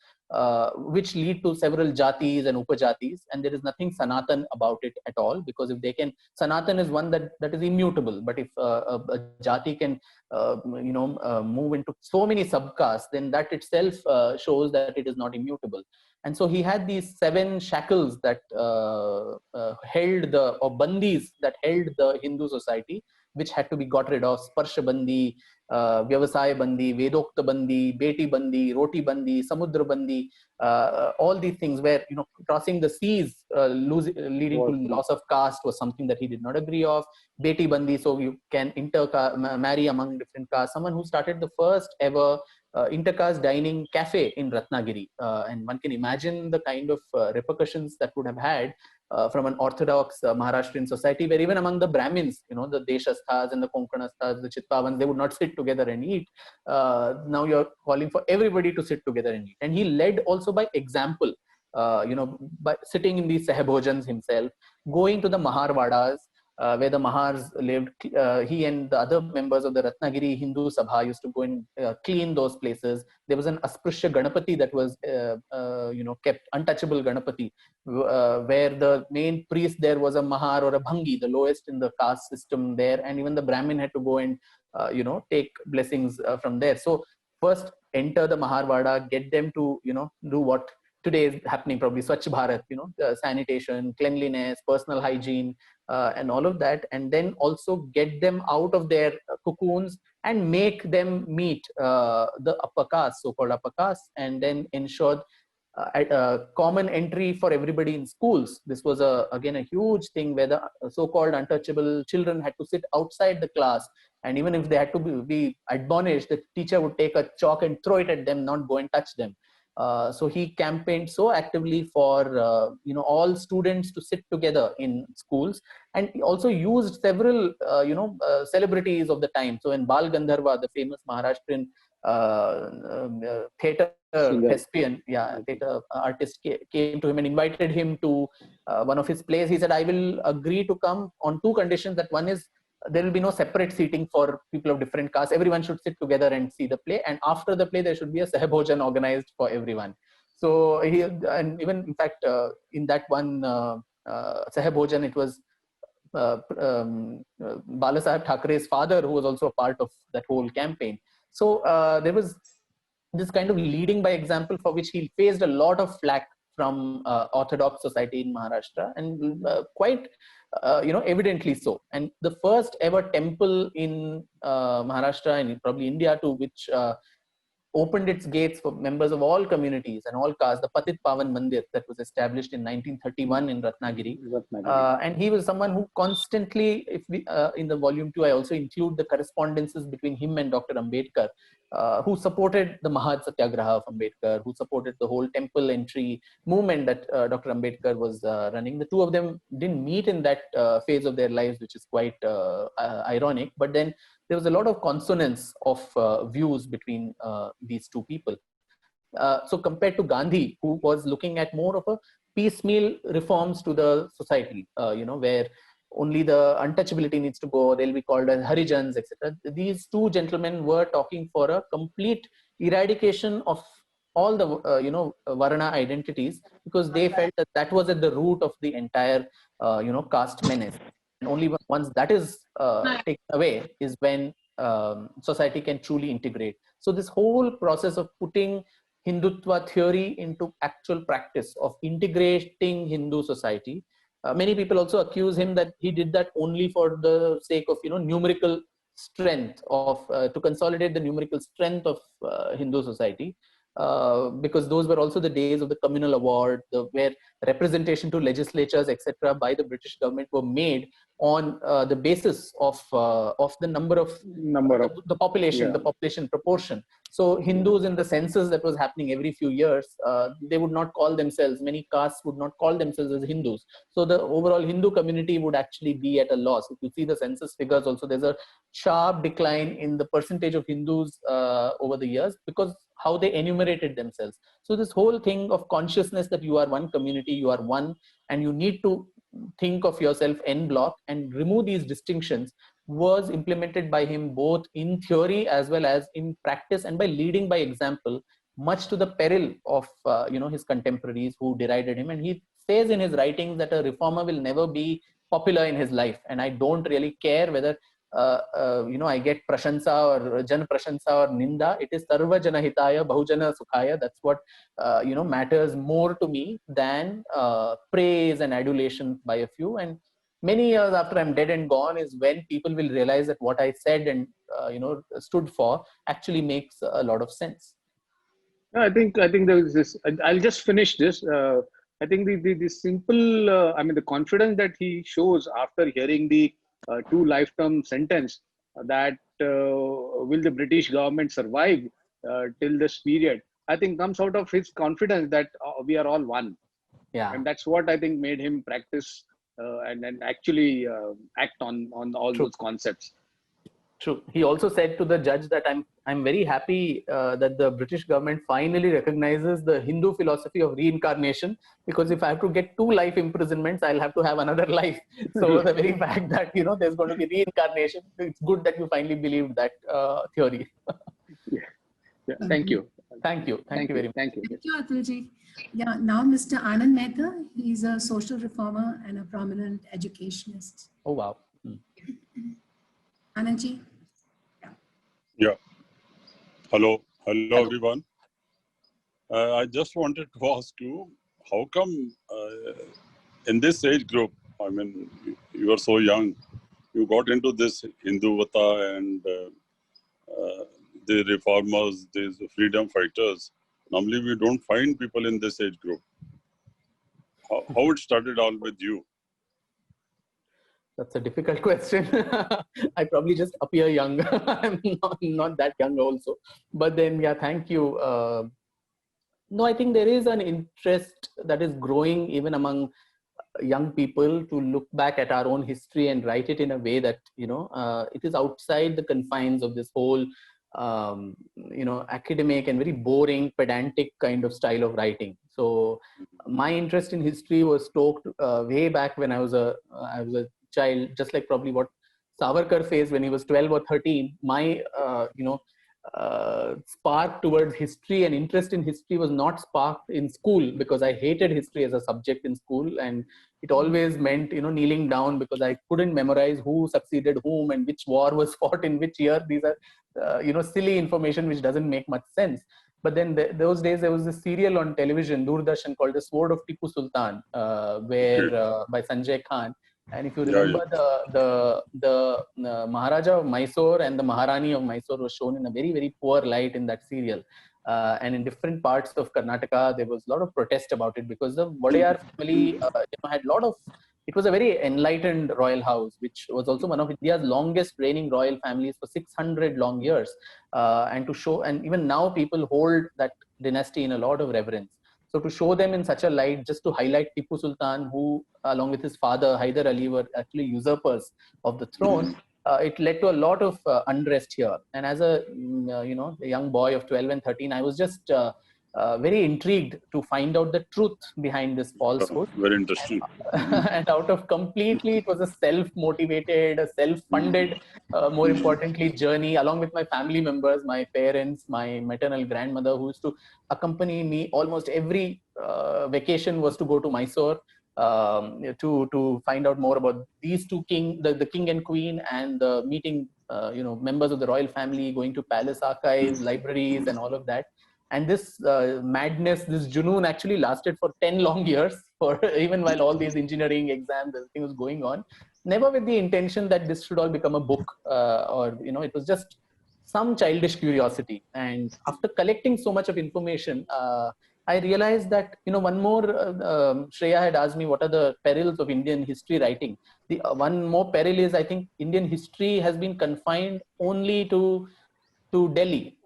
which lead to several jatis and upajatis, and there is nothing Sanatan about it at all, because if they can, Sanatan is one that is immutable, but if a jati can move into so many subcastes, then that itself shows that it is not immutable. And so he had these 7 shackles that held or bandis that held the Hindu society, which had to be got rid of: Sparsha Bandi, Vyavasaya Bandi, Vedokta Bandi, Beti Bandi, Roti Bandi, Samudra Bandi, all these things where, crossing the seas, leading to loss of caste was something that he did not agree of. Beti Bandi, so you can marry among different castes. Someone who started the first ever intercaste dining cafe in Ratnagiri. And one can imagine the kind of repercussions that would have had from an orthodox Maharashtrian society, where even among the Brahmins, the Deshasthas and the Konkanasthas, the Chitpavans, they would not sit together and eat. Now you're calling for everybody to sit together and eat. And he led also by example, by sitting in these Sahbhojans himself, going to the Maharvadas, where the Mahars lived. He and the other members of the Ratnagiri Hindu Sabha used to go and clean those places. There was an Asprishya Ganapati that was, kept, untouchable Ganapati, where the main priest there was a Mahar or a Bhangi, the lowest in the caste system there. And even the Brahmin had to go and, take blessings from there. So first enter the Maharvada, get them to, do what today is happening, probably Swachh Bharat, sanitation, cleanliness, personal hygiene, and all of that. And then also get them out of their cocoons and make them meet the upper caste, so-called upper caste, and then ensure common entry for everybody in schools. This was again a huge thing where the so-called untouchable children had to sit outside the class, and even if they had to be admonished, the teacher would take a chalk and throw it at them, not go and touch them. So he campaigned so actively for all students to sit together in schools, and he also used several celebrities of the time. So in Bal Gandharva, the famous Maharashtrian theatre thespian, theatre artist, came to him and invited him to one of his plays. He said, "I will agree to come on two conditions. That one is, there will be no separate seating for people of different castes. Everyone should sit together and see the play. And after the play, there should be a Sahbhojan organized for everyone." So and even in fact, in that one Sahbhojan, it was Balasaheb Thackeray's father who was also a part of that whole campaign. So there was this kind of leading by example, for which he faced a lot of flack from Orthodox society in Maharashtra, and quite evidently so. And the first ever temple in Maharashtra and probably India too, which opened its gates for members of all communities and all castes, the Patit Pavan Mandir, that was established in 1931 in Ratnagiri. And he was someone who constantly, if we, in the volume 2, I also include the correspondences between him and Dr. Ambedkar, who supported the Mahad Satyagraha of Ambedkar, who supported the whole temple entry movement that Dr. Ambedkar was running. The two of them didn't meet in that phase of their lives, which is quite ironic. But then there was a lot of consonance of views between these two people. So compared to Gandhi, who was looking at more of a piecemeal reforms to the society, where only the untouchability needs to go, they'll be called as Harijans, etc. These two gentlemen were talking for a complete eradication of all the Varna identities, because they felt that that was at the root of the entire caste menace. And only once that is taken away is when society can truly integrate. So this whole process of putting Hindutva theory into actual practice of integrating Hindu society, many people also accuse him that he did that only for the sake of numerical strength of to consolidate the numerical strength of Hindu society. Because those were also the days of the communal award, where representation to legislatures, etc., by the British government were made on the basis of the number of the population, the population proportion. So Hindus in the census that was happening every few years, they would not call themselves, many castes would not call themselves as Hindus. So the overall Hindu community would actually be at a loss. If you see the census figures also, there's a sharp decline in the percentage of Hindus over the years, because how they enumerated themselves. So this whole thing of consciousness that you are one community, you are one, and you need to think of yourself en bloc and remove these distinctions, was implemented by him both in theory as well as in practice, and by leading by example, much to the peril of his contemporaries who derided him. And he says in his writings that a reformer will never be popular in his life, and I don't really care whether I get prashansa or jan prashansa or ninda. It is sarva jana hitaya bahujana sukhaya. That's what matters more to me than praise and adulation by a few. And many years after I'm dead and gone is when people will realize that what I said and stood for actually makes a lot of sense. I think there is this. I'll just finish this. I think the simple. I mean, the confidence that he shows after hearing the 2 life-term sentence, that will the British government survive till this period? I think comes out of his confidence that we are all one, Yeah, and that's what I think made him practice and actually act on all true. those concepts. True. He also said to the judge that I'm very happy that the British government finally recognizes the Hindu philosophy of reincarnation, because if I have to get 2 life imprisonments, I'll have to have another life. So the very fact that there's going to be reincarnation, it's good that you finally believed that theory. Yeah. Thank you. Thank you very much. Thank you. Thank you, Atulji. Yeah, now Mr. Anand Mehta, he's a social reformer and a prominent educationist. Oh wow. Anandji? Yeah. Hello everyone. I just wanted to ask you, how come in this age group, I mean, you are so young, you got into this Hinduvata and the reformers, these freedom fighters. Normally, we don't find people in this age group. How it started all with you? That's a difficult question. I probably just appear young. I'm not that young also. But then, yeah, thank you. No, I think there is an interest that is growing even among young people to look back at our own history and write it in a way that, it is outside the confines of this whole, academic and very boring, pedantic kind of style of writing. So my interest in history was stoked way back when I was a child, just like probably what Savarkar faced when he was 12 or 13. My, spark towards history and interest in history was not sparked in school, because I hated history as a subject in school, and it always meant kneeling down because I couldn't memorize who succeeded whom and which war was fought in which year. These are silly information which doesn't make much sense. But then those days there was a serial on television, Doordarshan, called The Sword of Tipu Sultan, where by Sanjay Khan. And if you remember, the Maharaja of Mysore and the Maharani of Mysore was shown in a very, very poor light in that serial. And in different parts of Karnataka, there was a lot of protest about it, because the Wadayar family had a lot of, it was a very enlightened royal house, which was also one of India's longest reigning royal families for 600 long years. And to show, and even now people hold that dynasty in a lot of reverence. So to show them in such a light, just to highlight Tipu Sultan, who along with his father Hyder Ali were actually usurpers of the throne, it led to a lot of unrest here. And as a a young boy of 12 and 13, I was just very intrigued to find out the truth behind this falsehood. Very interesting. And out of completely, it was a self-motivated, a self-funded, more importantly, journey along with my family members, my parents, my maternal grandmother, who used to accompany me almost every vacation, was to go to Mysore to find out more about these two the king and queen, and the meeting members of the royal family, going to palace archives, libraries, and all of that. And this madness, this junoon actually lasted for 10 long years, for even while all these engineering exams, everything was going on. Never with the intention that this should all become a book, or it was just some childish curiosity. And after collecting so much of information, I realized that, one more, Shreya had asked me, what are the perils of Indian history writing? The one more peril is, I think, Indian history has been confined only to Delhi.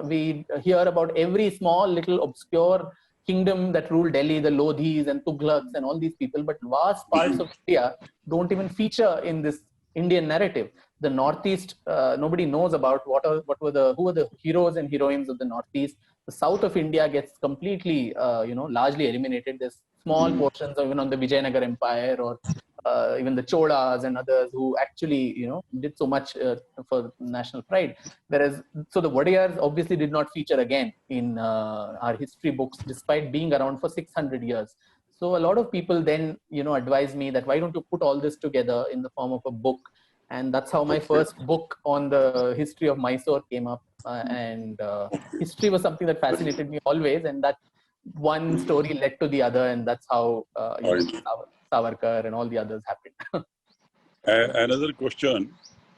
We hear about every small little obscure kingdom that ruled Delhi, the Lodhis and Tughlaqs and all these people, but vast parts of India don't even feature in this Indian narrative. The Northeast, nobody knows about who were the heroes and heroines of the Northeast. The south of India gets completely, largely eliminated. There's small portions of, even on the Vijayanagar Empire, or even the Cholas and others who actually, did so much for national pride. Whereas, so the Wadayars obviously did not feature again in our history books, despite being around for 600 years. So a lot of people then, advised me that why don't you put all this together in the form of a book? And that's how my first book on the history of Mysore came up. And history was something that fascinated me always. And that one story led to the other. And that's how Savarkar and all the others happened. Another question.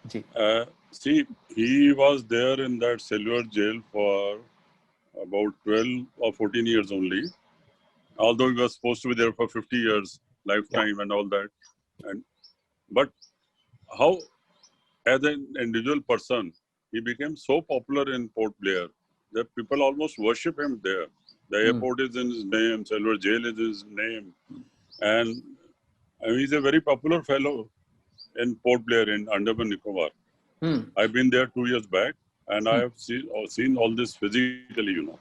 Ji. See, he was there in that cellular jail for about 12 or 14 years only, although he was supposed to be there for 50 years, lifetime and all that. But how, as an individual person, he became so popular in Port Blair that people almost worship him there. The airport is in his name, cellular jail is his name. And he's a very popular fellow in Port Blair in Andaman Nicobar. I've been there 2 years back, and I have seen all this physically, you know.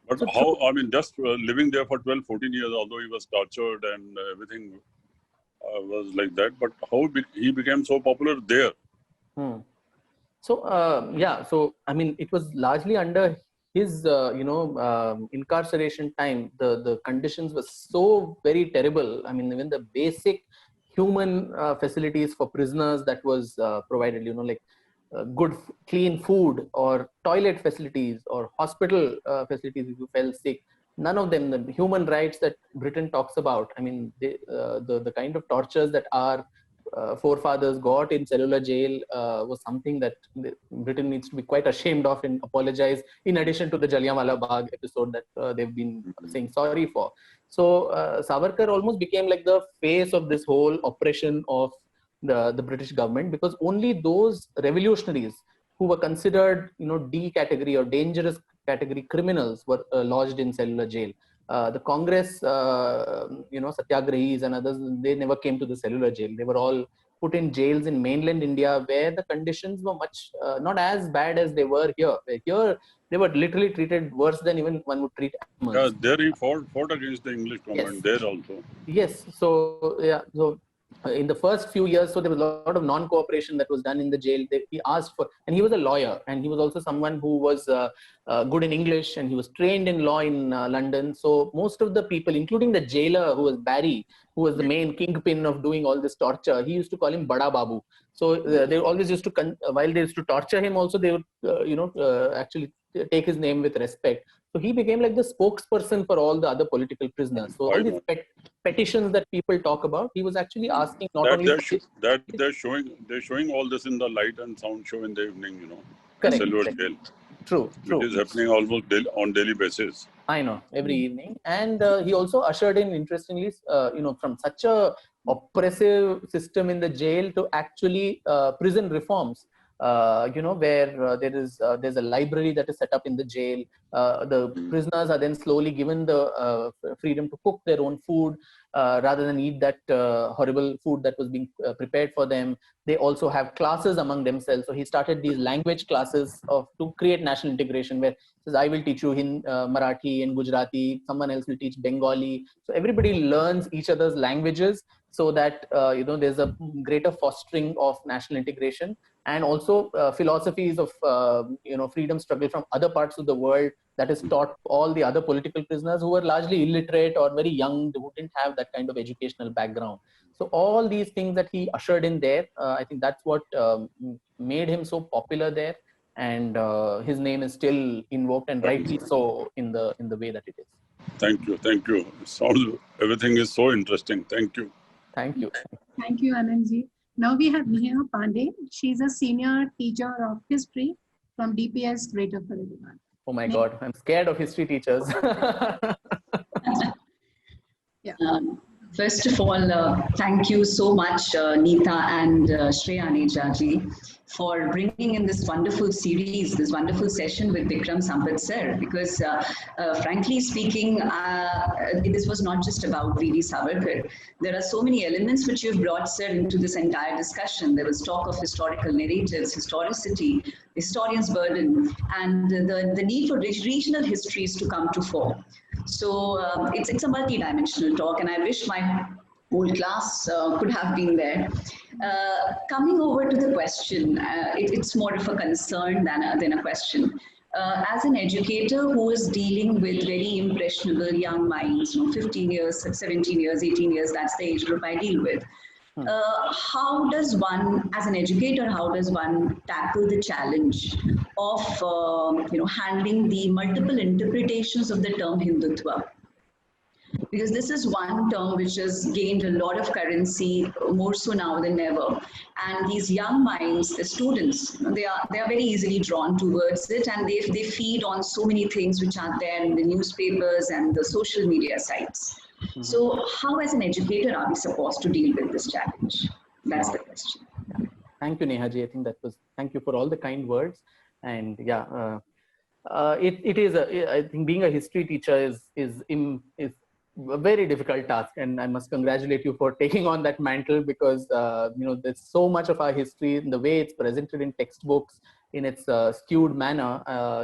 But how, I mean, just living there for 12, 14 years, although he was tortured and everything was like that, but how he became so popular there? So, yeah, so, I mean, it was largely under his, incarceration time. The conditions were so very terrible. I mean, even the basic human facilities for prisoners that was provided, you know, like good, clean food or toilet facilities or hospital facilities if you fell sick. None of them, the human rights that Britain talks about. I mean, the kind of tortures that our forefathers got in cellular jail was something that Britain needs to be quite ashamed of and apologize, in addition to the Jallianwala Bagh episode that they've been saying sorry for. So Savarkar almost became like the face of this whole oppression of the British government, because only those revolutionaries who were considered, you know, D category or dangerous category criminals were lodged in cellular jail. The Congress, Satyagrahis and others, they never came to the cellular jail. They were all put in jails in mainland India, where the conditions were much not as bad as they were here. Here, they were literally treated worse than even one would treat animals. Yeah, there he fought against the English government there also. Yes. So, yeah. So, in the first few years, so there was a lot of non-cooperation that was done in the jail. He asked for, and he was a lawyer, and he was also someone who was good in English, and he was trained in law in London. So most of the people, including the jailer who was Barry, who was the main kingpin of doing all this torture, he used to call him Bada Babu. So they always used to, while they used to torture him also, they would, actually take his name with respect. So he became like the spokesperson for all the other political prisoners. So all these petitions that people talk about, he was actually asking not only they're showing all this in the light and sound show in the evening, you know. Correct. Cellular jail. True. It is happening almost on daily basis. I know, every evening. And he also ushered in, interestingly, from such a oppressive system in the jail to actually prison reforms. Where there's a library that is set up in the jail. The prisoners are then slowly given the freedom to cook their own food rather than eat that horrible food that was being prepared for them. They also have classes among themselves. So he started these language classes to create national integration, where he says, I will teach you Marathi and Gujarati, someone else will teach Bengali. So everybody learns each other's languages, so that there's a greater fostering of national integration. And also philosophies of freedom struggle from other parts of the world that is taught all the other political prisoners who were largely illiterate or very young, who didn't have that kind of educational background. So all these things that he ushered in there, I think that's what made him so popular there, and his name is still invoked, and rightly so, in the way that it is. Thank you. Everything is so interesting. Thank you. Thank you. Thank you, Anandji. Now we have Neha Pandey. She's a senior teacher of history from DPS Greater Faridabad. Oh my God, I'm scared of history teachers. First of all, thank you so much, Neeta and Shreya Aneja, for bringing in this wonderful series, this wonderful session with Bikram Sampath sir, because frankly speaking, this was not just about V.D. Savarkar. There are so many elements which you've brought, sir, into this entire discussion. There was talk of historical narratives, historicity, historian's burden, and the need for regional histories to come to fore. So it's a multi-dimensional talk, and I wish my whole class could have been there. Coming over to the question, it's more of a concern than a question. As an educator who is dealing with very impressionable young minds, 15 years, 17 years, 18 years, that's the age group I deal with. How does one, as an educator, tackle the challenge of handling the multiple interpretations of the term Hindutva? because this is one term which has gained a lot of currency, more so now than ever. And these young minds, the students, they are very easily drawn towards it, and they feed on so many things which are there in the newspapers and the social media sites. So how, as an educator, are we supposed to deal with this challenge? That's the question. Thank you, Neha ji. I think that was, thank you for all the kind words. And yeah, it is I think being a history teacher is a very difficult task, and I must congratulate you for taking on that mantle, because you know, there's so much of our history in the way it's presented in textbooks in its skewed manner.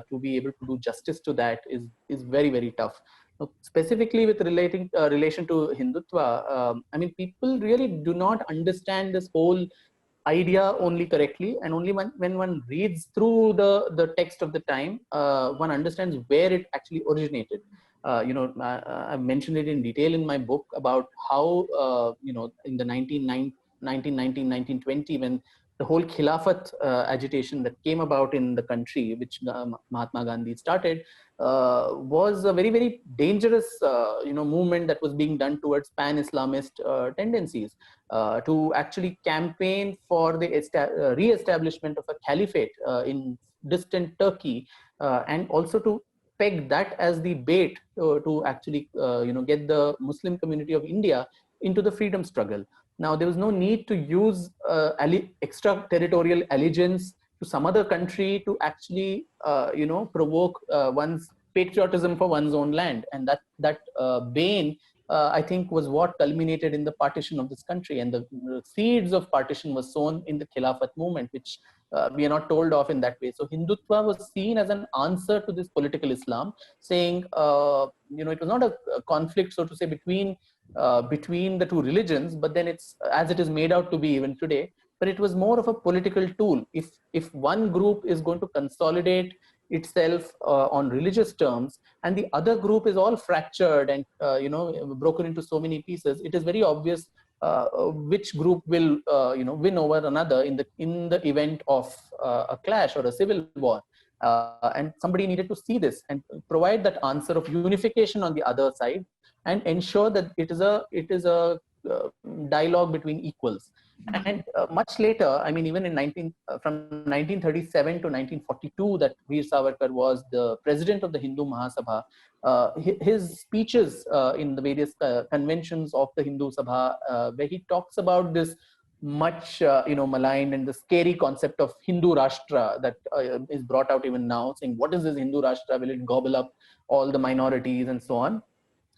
To be able to do justice to that is very, very tough. Now, specifically with relation to Hindutva, I mean, people really do not understand this whole idea only correctly, and only when one reads through the text of the time, one understands where it actually originated. You know, I've mentioned it in detail in my book about how, you know, in the 1919, 1920, when the whole Khilafat agitation that came about in the country, which Mahatma Gandhi started, was a very, very dangerous, you know, movement that was being done towards pan-Islamist tendencies, to actually campaign for the re-establishment of a caliphate in distant Turkey, and also to peg that as the bait to actually, you know, get the Muslim community of India into the freedom struggle. Now, there was no need to use extraterritorial allegiance to some other country to actually, you know, provoke one's patriotism for one's own land. And that bane, I think, was what culminated in the partition of this country. And the seeds of partition was sown in the Khilafat movement, which we are not told of in that way. So Hindutva was seen as an answer to this political Islam, saying, you know, it was not a conflict, so to say, between the two religions, but then it's, as it is made out to be even today, but it was more of a political tool. If one group is going to consolidate itself on religious terms, and the other group is all fractured and you know, broken into so many pieces, it is very obvious which group will you know, win over another in the event of a clash or a civil war. And somebody needed to see this and provide that answer of unification on the other side, and ensure that it is a dialogue between equals. And much later, I mean, even from 1937 to 1942, that Veer Savarkar was the president of the Hindu Mahasabha. His speeches in the various conventions of the Hindu Sabha, where he talks about this much you know, maligned and the scary concept of Hindu Rashtra that is brought out even now, saying, what is this Hindu Rashtra? Will it gobble up all the minorities and so on?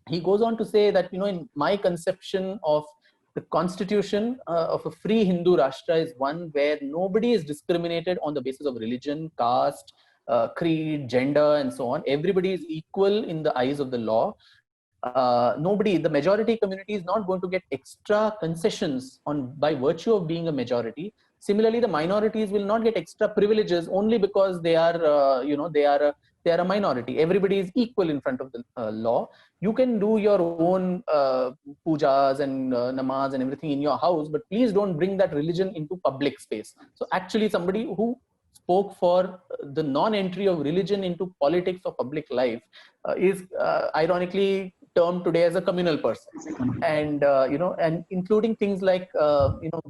He goes on to say that, you know, in my conception of the constitution of a free Hindu Rashtra is one where nobody is discriminated on the basis of religion, caste, creed, gender, and so on. Everybody is equal in the eyes of the law. The majority community is not going to get extra concessions by virtue of being a majority. Similarly, the minorities will not get extra privileges only because they are, you know, they are a minority. Everybody is equal in front of the law. You can do your own pujas and namaz and everything in your house, but please don't bring that religion into public space. So actually, somebody who spoke for the non-entry of religion into politics or public life is ironically termed today as a communal person. And you know, and including things like you know,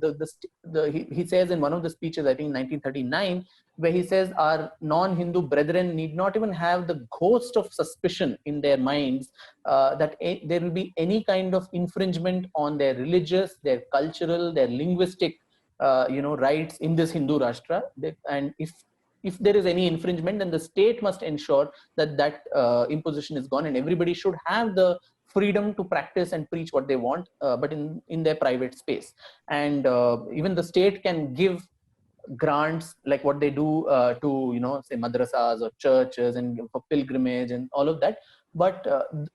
he says in one of the speeches, I think 1939, where he says our non-Hindu brethren need not even have the ghost of suspicion in their minds that there will be any kind of infringement on their religious, their cultural, their linguistic you know, rights in this Hindu Rashtra. And if there is any infringement, then the state must ensure that that imposition is gone, and everybody should have the freedom to practice and preach what they want, but in their private space. And even the state can give grants like what they do to, you know, say madrasas or churches and for pilgrimage and all of that. But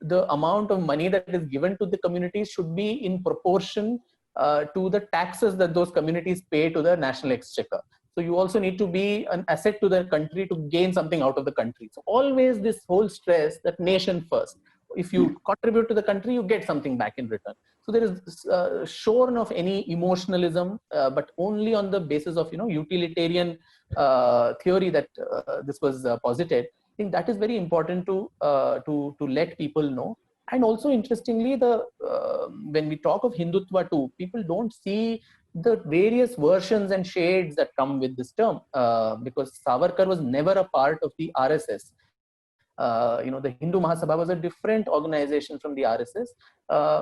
the amount of money that is given to the communities should be in proportion to the taxes that those communities pay to the national exchequer. So you also need to be an asset to the country to gain something out of the country. So always this whole stress that nation first. If you contribute to the country, you get something back in return. So there is shorn of any emotionalism, but only on the basis of, you know, utilitarian theory that this was posited. I think that is very important to let people know. And also interestingly, when we talk of Hindutva too, people don't see the various versions and shades that come with this term, because Savarkar was never a part of the RSS. The Hindu Mahasabha was a different organization from the RSS.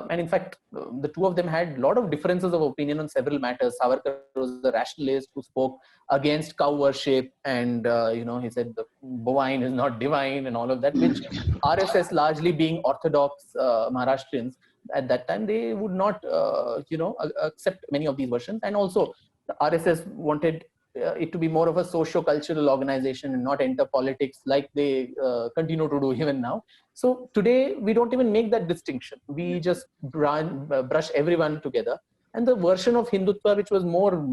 And in fact, the two of them had a lot of differences of opinion on several matters. Savarkar was a rationalist who spoke against cow worship, and he said the bovine is not divine and all of that, which RSS, largely being Orthodox Maharashtrians at that time, they would not accept many of these versions. And also the RSS wanted it to be more of a socio-cultural organization and not enter politics like they continue to do even now. So today we don't even make that distinction. We just brush everyone together. And the version of Hindutva which was more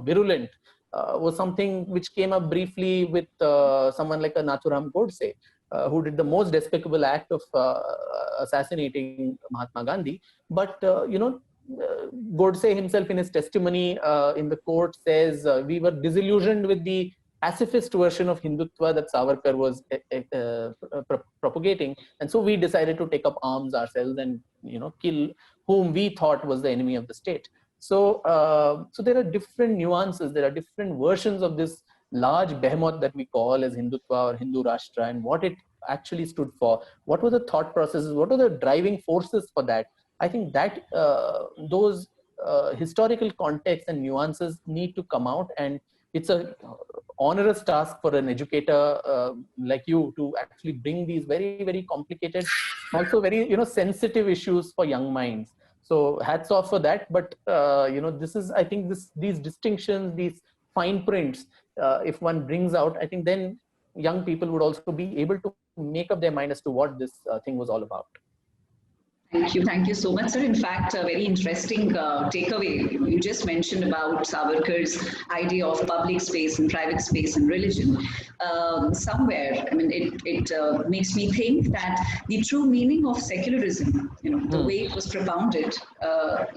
virulent was something which came up briefly with someone like a Nathuram Godse, who did the most despicable act of assassinating Mahatma Gandhi. But Godse himself in his testimony in the court says we were disillusioned with the pacifist version of Hindutva that Savarkar was propagating, and so we decided to take up arms ourselves and kill whom we thought was the enemy of the state. So there are different nuances, there are different versions of this large behemoth that we call as Hindutva or Hindu Rashtra, and what it actually stood for, what were the thought processes, what were the driving forces for that. I think that those historical contexts and nuances need to come out, and it's a onerous task for an educator like you to actually bring these very, very complicated, also very sensitive issues for young minds. So hats off for that. But this is, I think, these distinctions, these fine prints, if one brings out, I think then young people would also be able to make up their mind as to what this thing was all about. Thank you so much, sir. In fact, a very interesting takeaway you just mentioned about Savarkar's idea of public space and private space and religion. Somewhere, I mean, it makes me think that the true meaning of secularism, the way it was propounded,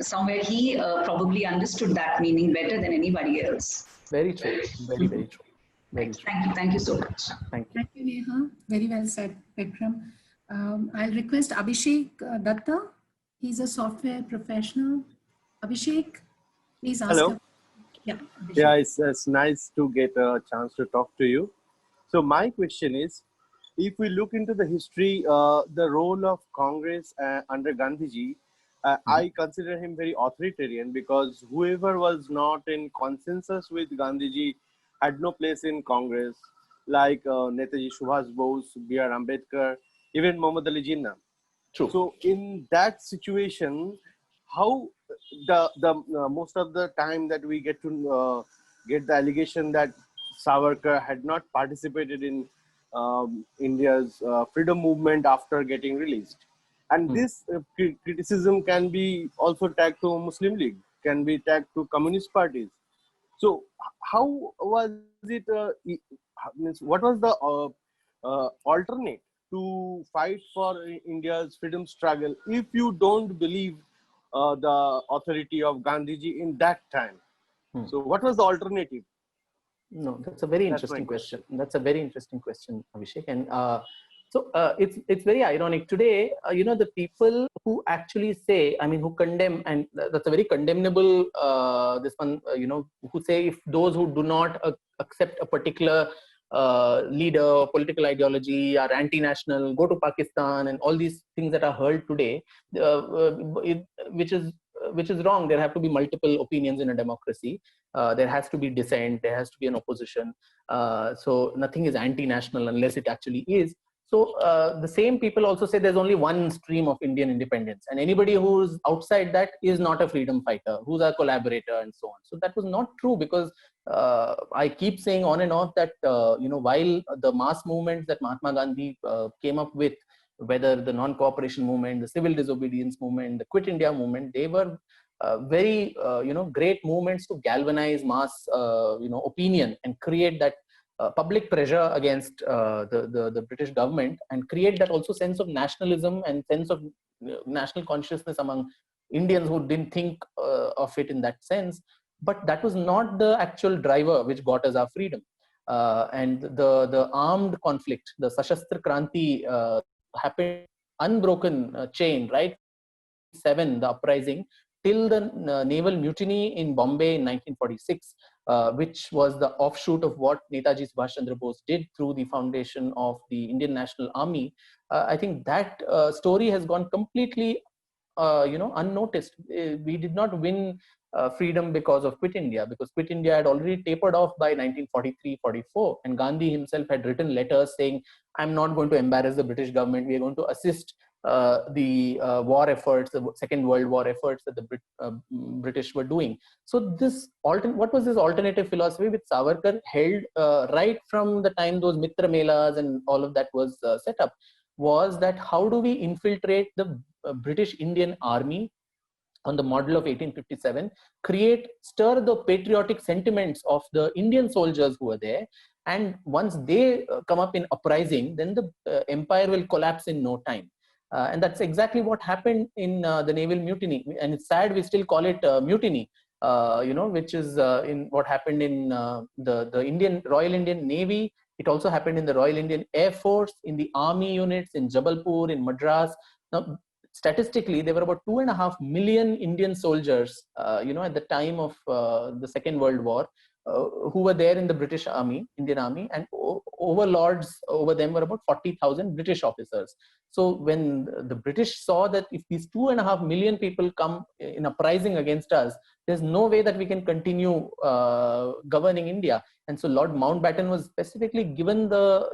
somewhere he probably understood that meaning better than anybody else. Very true. Very, very true. Very true. Thank you so much. Thank you. Thank you, Neha. Very well said, Vikram. I'll request Abhishek Datta. He's a software professional. Abhishek, please ask. Hello. Yeah, yeah, it's nice to get a chance to talk to you. So my question is, if we look into the history, the role of Congress under Gandhiji, I consider him very authoritarian, because whoever was not in consensus with Gandhiji had no place in Congress, like Netaji Subhash Bose, B.R. Ambedkar, even Muhammad Ali Jinnah. True. So in that situation, how the most of the time that we get to get the allegation that Savarkar had not participated in India's freedom movement after getting released, and this criticism can be also tagged to Muslim League, can be tagged to communist parties. So how was it? What was the alternate to fight for India's freedom struggle if you don't believe the authority of Gandhiji in that time? So what was the alternative? No, that's a very interesting question. That's a very interesting question, Abhishek. And so it's very ironic today. The people who actually say, I mean, who condemn, and that's a very condemnable. This one, who say if those who do not accept a particular leader or political ideology are anti-national, go to Pakistan, and all these things that are heard today, which is wrong. There have to be multiple opinions in a democracy. There has to be dissent. There has to be an opposition. So nothing is anti-national unless it actually is. So the same people also say there's only one stream of Indian independence, and anybody who's outside that is not a freedom fighter, who's a collaborator, and so on. So that was not true, because I keep saying on and off that while the mass movements that Mahatma Gandhi came up with, whether the non-cooperation movement, the civil disobedience movement, the Quit India movement, they were very great movements to galvanize mass opinion and create that public pressure against the British government, and create that also sense of nationalism and sense of national consciousness among Indians who didn't think of it in that sense. But that was not the actual driver which got us our freedom. And the armed conflict, the Sashastra Kranti happened unbroken chain, right? The uprising till the naval mutiny in Bombay in 1946, which was the offshoot of what Netaji Subhash Chandra Bose did through the foundation of the Indian National Army. I think that story has gone completely unnoticed. We did not win freedom because of Quit India, because Quit India had already tapered off by 1943-44, and Gandhi himself had written letters saying, I'm not going to embarrass the British government, we are going to assist the war efforts, the Second World War efforts that the British were doing. So this what was this alternative philosophy which Savarkar held right from the time those Mitra Melas and all of that was set up, was that how do we infiltrate the British Indian Army on the model of 1857, stir the patriotic sentiments of the Indian soldiers who are there, and once they come up in uprising, then the empire will collapse in no time. And that's exactly what happened in the naval mutiny. And it's sad we still call it mutiny, which is in what happened in the Royal Indian Navy. It also happened in the Royal Indian Air Force, in the army units, in Jabalpur, in Madras. Now, statistically, there were about 2.5 million Indian soldiers, at the time of the Second World War, who were there in the British Army, Indian Army, and overlords over them were about 40,000 British officers. So when the British saw that if these 2.5 million people come in uprising against us, there's no way that we can continue governing India. And so Lord Mountbatten was specifically given the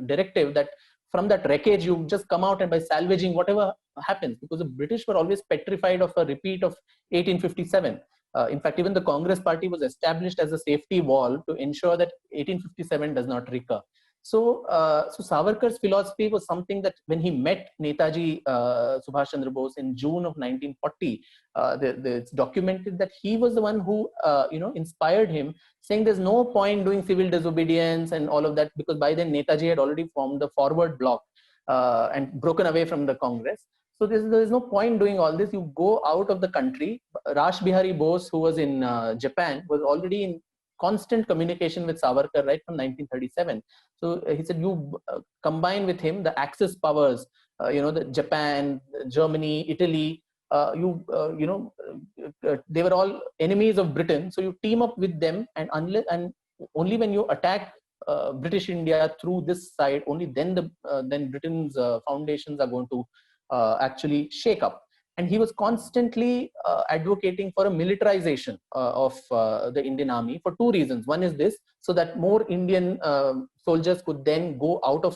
directive that from that wreckage you just come out and by salvaging whatever happens, because the British were always petrified of a repeat of 1857. In fact, even the Congress party was established as a safety wall to ensure that 1857 does not recur. So Savarkar's philosophy was something that when he met Netaji Subhash Chandra Bose in June of 1940, it's documented that he was the one who inspired him, saying there's no point doing civil disobedience and all of that, because by then Netaji had already formed the forward bloc and broken away from the Congress. So there's no point doing all this. You go out of the country. Rash Bihari Bose, who was in Japan, was already in constant communication with Savarkar right from 1937. So he said, you combine with him the Axis powers, the Japan, Germany, Italy. They were all enemies of Britain. So you team up with them, and only when you attack British India through this side, only then then Britain's foundations are going to actually shake up. And he was constantly advocating for a militarization of the Indian Army for two reasons. One is this, so that more Indian soldiers could then go out of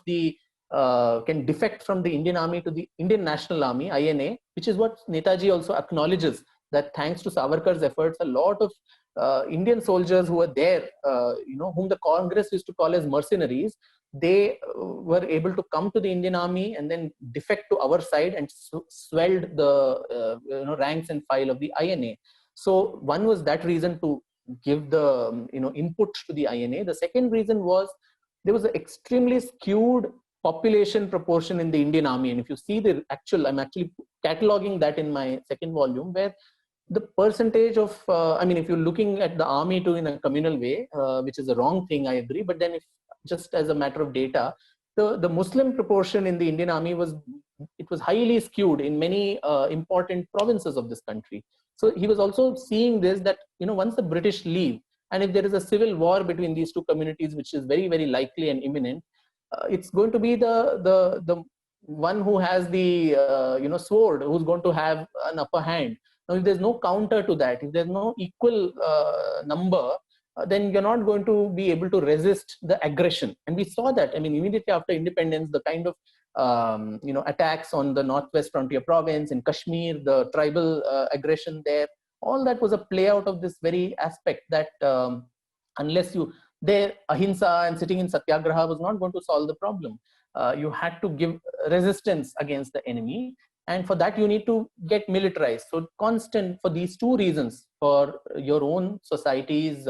can defect from the Indian Army to the Indian National Army, INA, which is what Netaji also acknowledges, that thanks to Savarkar's efforts, a lot of Indian soldiers who were there, whom the Congress used to call as mercenaries, they were able to come to the Indian Army and then defect to our side and swelled the ranks and file of the INA. So one was that reason, to give the input to the INA. The second reason was there was an extremely skewed population proportion in the Indian Army. And if you see I'm actually cataloging that in my second volume, where the percentage of, if you're looking at the army in a communal way, which is a wrong thing, I agree. But then if just as a matter of data, the Muslim proportion in the Indian Army was highly skewed in many important provinces of this country. So he was also seeing this, that, once the British leave, and if there is a civil war between these two communities, which is very, very likely and imminent, it's going to be the one who has the, sword, who's going to have an upper hand. Now, if there's no counter to that, if there's no equal number, then you're not going to be able to resist the aggression. And we saw that, immediately after independence, the kind of, attacks on the Northwest Frontier Province, in Kashmir, the tribal aggression there, all that was a play out of this very aspect that unless ahimsa and sitting in satyagraha was not going to solve the problem. You had to give resistance against the enemy. And for that, you need to get militarized. So constant, for these two reasons, for your own society's,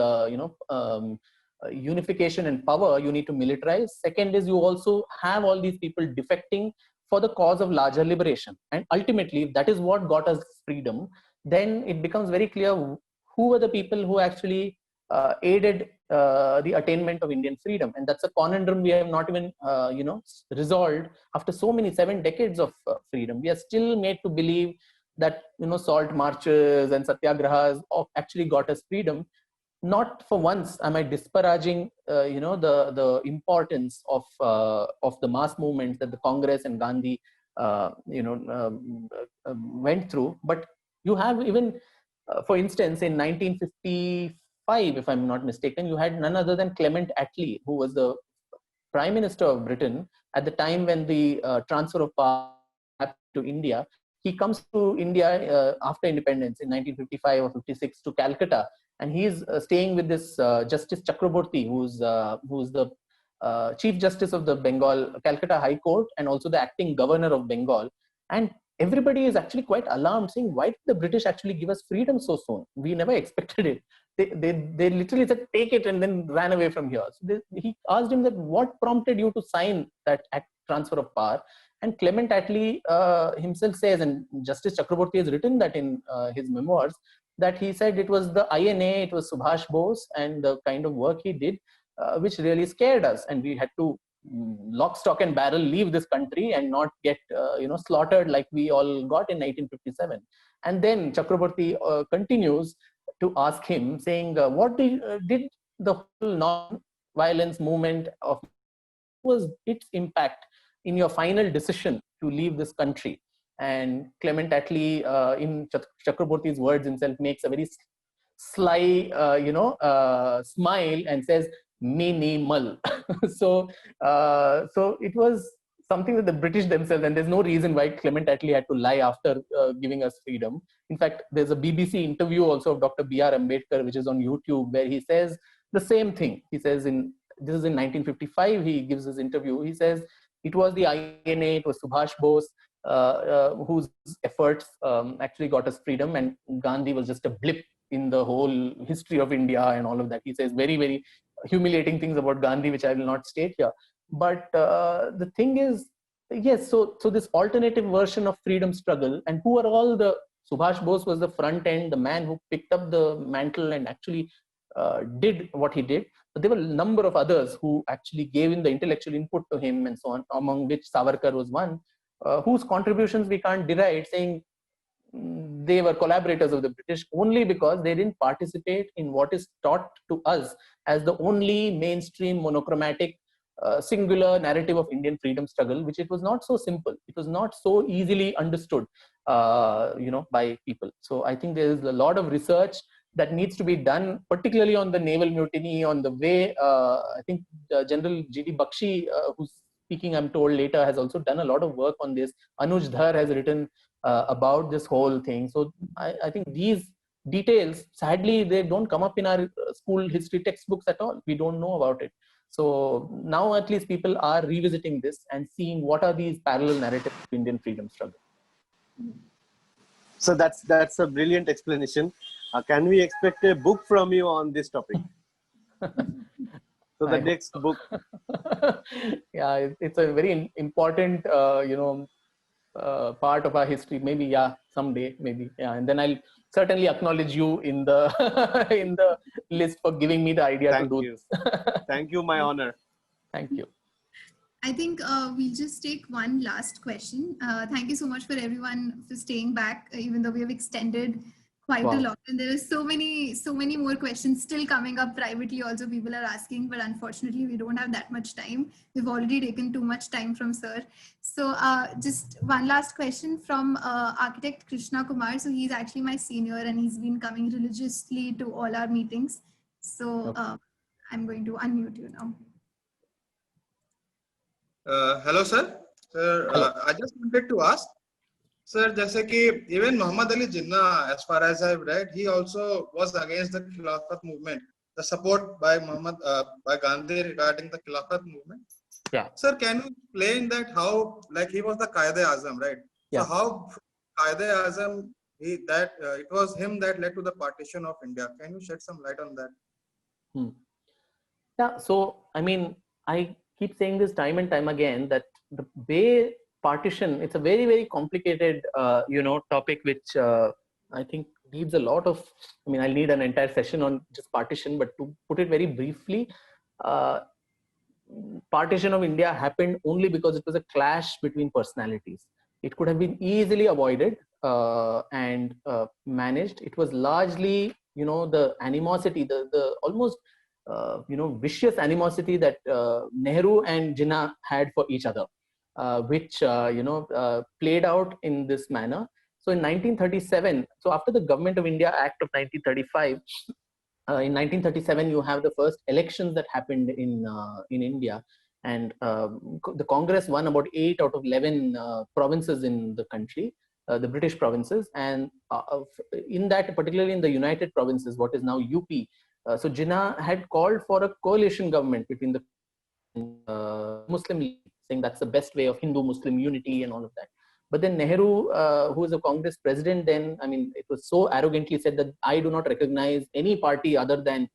unification and power, you need to militarize. Second is, you also have all these people defecting for the cause of larger liberation. And ultimately, if that is what got us freedom, then it becomes very clear who were the people who actually aided the attainment of Indian freedom. And that's a conundrum we have not even, resolved after so many 7 decades of freedom. We are still made to believe that, salt marches and satyagrahas actually got us freedom. Not for once am I disparaging, the importance of the mass movements that the Congress and Gandhi, went through. But you have even, for instance, in 1955, if I'm not mistaken, you had none other than Clement Attlee, who was the Prime Minister of Britain at the time when the transfer of power happened to India. He comes to India after independence in 1955 or 56 to Calcutta, and he's staying with this Justice Chakraborty, who's the Chief Justice of the Bengal Calcutta High Court and also the acting governor of Bengal. And everybody is actually quite alarmed, saying, why did the British actually give us freedom so soon? We never expected it. They literally said, take it, and then ran away from here. So he asked him that, what prompted you to sign that transfer of power? And Clement Attlee himself says, and Justice Chakraborty has written that in his memoirs, that he said it was the INA, it was Subhash Bose and the kind of work he did, which really scared us. And we had to lock, stock and barrel leave this country and not get slaughtered like we all got in 1957. And then Chakraborty continues to ask him, saying, what did the whole non-violence movement of was its impact in your final decision to leave this country? And Clement Attlee, in Chakraborty's words himself, makes a very sly, smile and says, minimal. So it was something that the British themselves, and there's no reason why Clement Attlee had to lie after giving us freedom. In fact, there's a BBC interview also of Dr. B.R. Ambedkar, which is on YouTube, where he says the same thing. He says this is in 1955, he gives this interview. He says, it was the INA, it was Subhash Bose, whose efforts actually got us freedom, and Gandhi was just a blip in the whole history of India and all of that. He says very, very humiliating things about Gandhi, which I will not state here. But the thing is, yes, so this alternative version of freedom struggle, and who are all the, Subhash Bose was the front end, the man who picked up the mantle and actually did what he did. But there were a number of others who actually gave in the intellectual input to him and so on, among which Savarkar was one, whose contributions we can't deride, saying they were collaborators of the British only because they didn't participate in what is taught to us as the only mainstream monochromatic singular narrative of Indian freedom struggle, which it was not so simple. It was not so easily understood, by people. So I think there is a lot of research that needs to be done, particularly on the naval mutiny, on the way, I think General G.D. Bakshi, who's speaking, I'm told later, has also done a lot of work on this. Anuj Dhar has written about this whole thing. So I think these details, sadly, they don't come up in our school history textbooks at all. We don't know about it. So now at least people are revisiting this and seeing what are these parallel narratives of Indian freedom struggle. So that's a brilliant explanation. Can we expect a book from you on this topic? So the next book. Yeah, it's a very important, part of our history. Maybe, yeah, someday, maybe, yeah. And then I'll certainly acknowledge you in the in the list for giving me the idea to do this. Thank you, my honor. Thank you. I think we'll just take one last question. Thank you so much for everyone for staying back, even though we have extended quite a lot. And there are so many more questions still coming up privately also people are asking, but unfortunately we don't have that much time. We've already taken too much time from sir. So just one last question from architect Krishna Kumar. So he's actually my senior and he's been coming religiously to all our meetings. So I'm going to unmute you now. Hello sir. Sir, I just wanted to ask, sir, जैसे कि even Muhammad Ali Jinnah, as far as I've read, he also was against the Khilafat movement, the support by by Gandhi regarding the Khilafat movement. Yeah. Sir, can you explain that how, like he was the Qaeda-e-Azam, right? Yeah. So how Qaeda-e-Azam, it was him that led to the partition of India. Can you shed some light on that? Yeah. So I mean, I keep saying this time and time again that the way partition, it's a very, very complicated, topic, which I think needs a lot of, I mean, I'll need an entire session on just partition, but to put it very briefly, partition of India happened only because it was a clash between personalities. It could have been easily avoided and managed. It was largely, the animosity, the almost, vicious animosity that Nehru and Jinnah had for each other, which, played out in this manner. So in 1937, so after the Government of India Act of 1935, in 1937, you have the first elections that happened in India, and the Congress won about 8 out of 11 provinces in the country, the British provinces, and in that, particularly in the United Provinces, what is now UP. So Jinnah had called for a coalition government between the Muslim League, saying that's the best way of Hindu-Muslim unity and all of that. But then Nehru, who was a Congress president then, I mean, it was so arrogantly said that I do not recognize any party other than,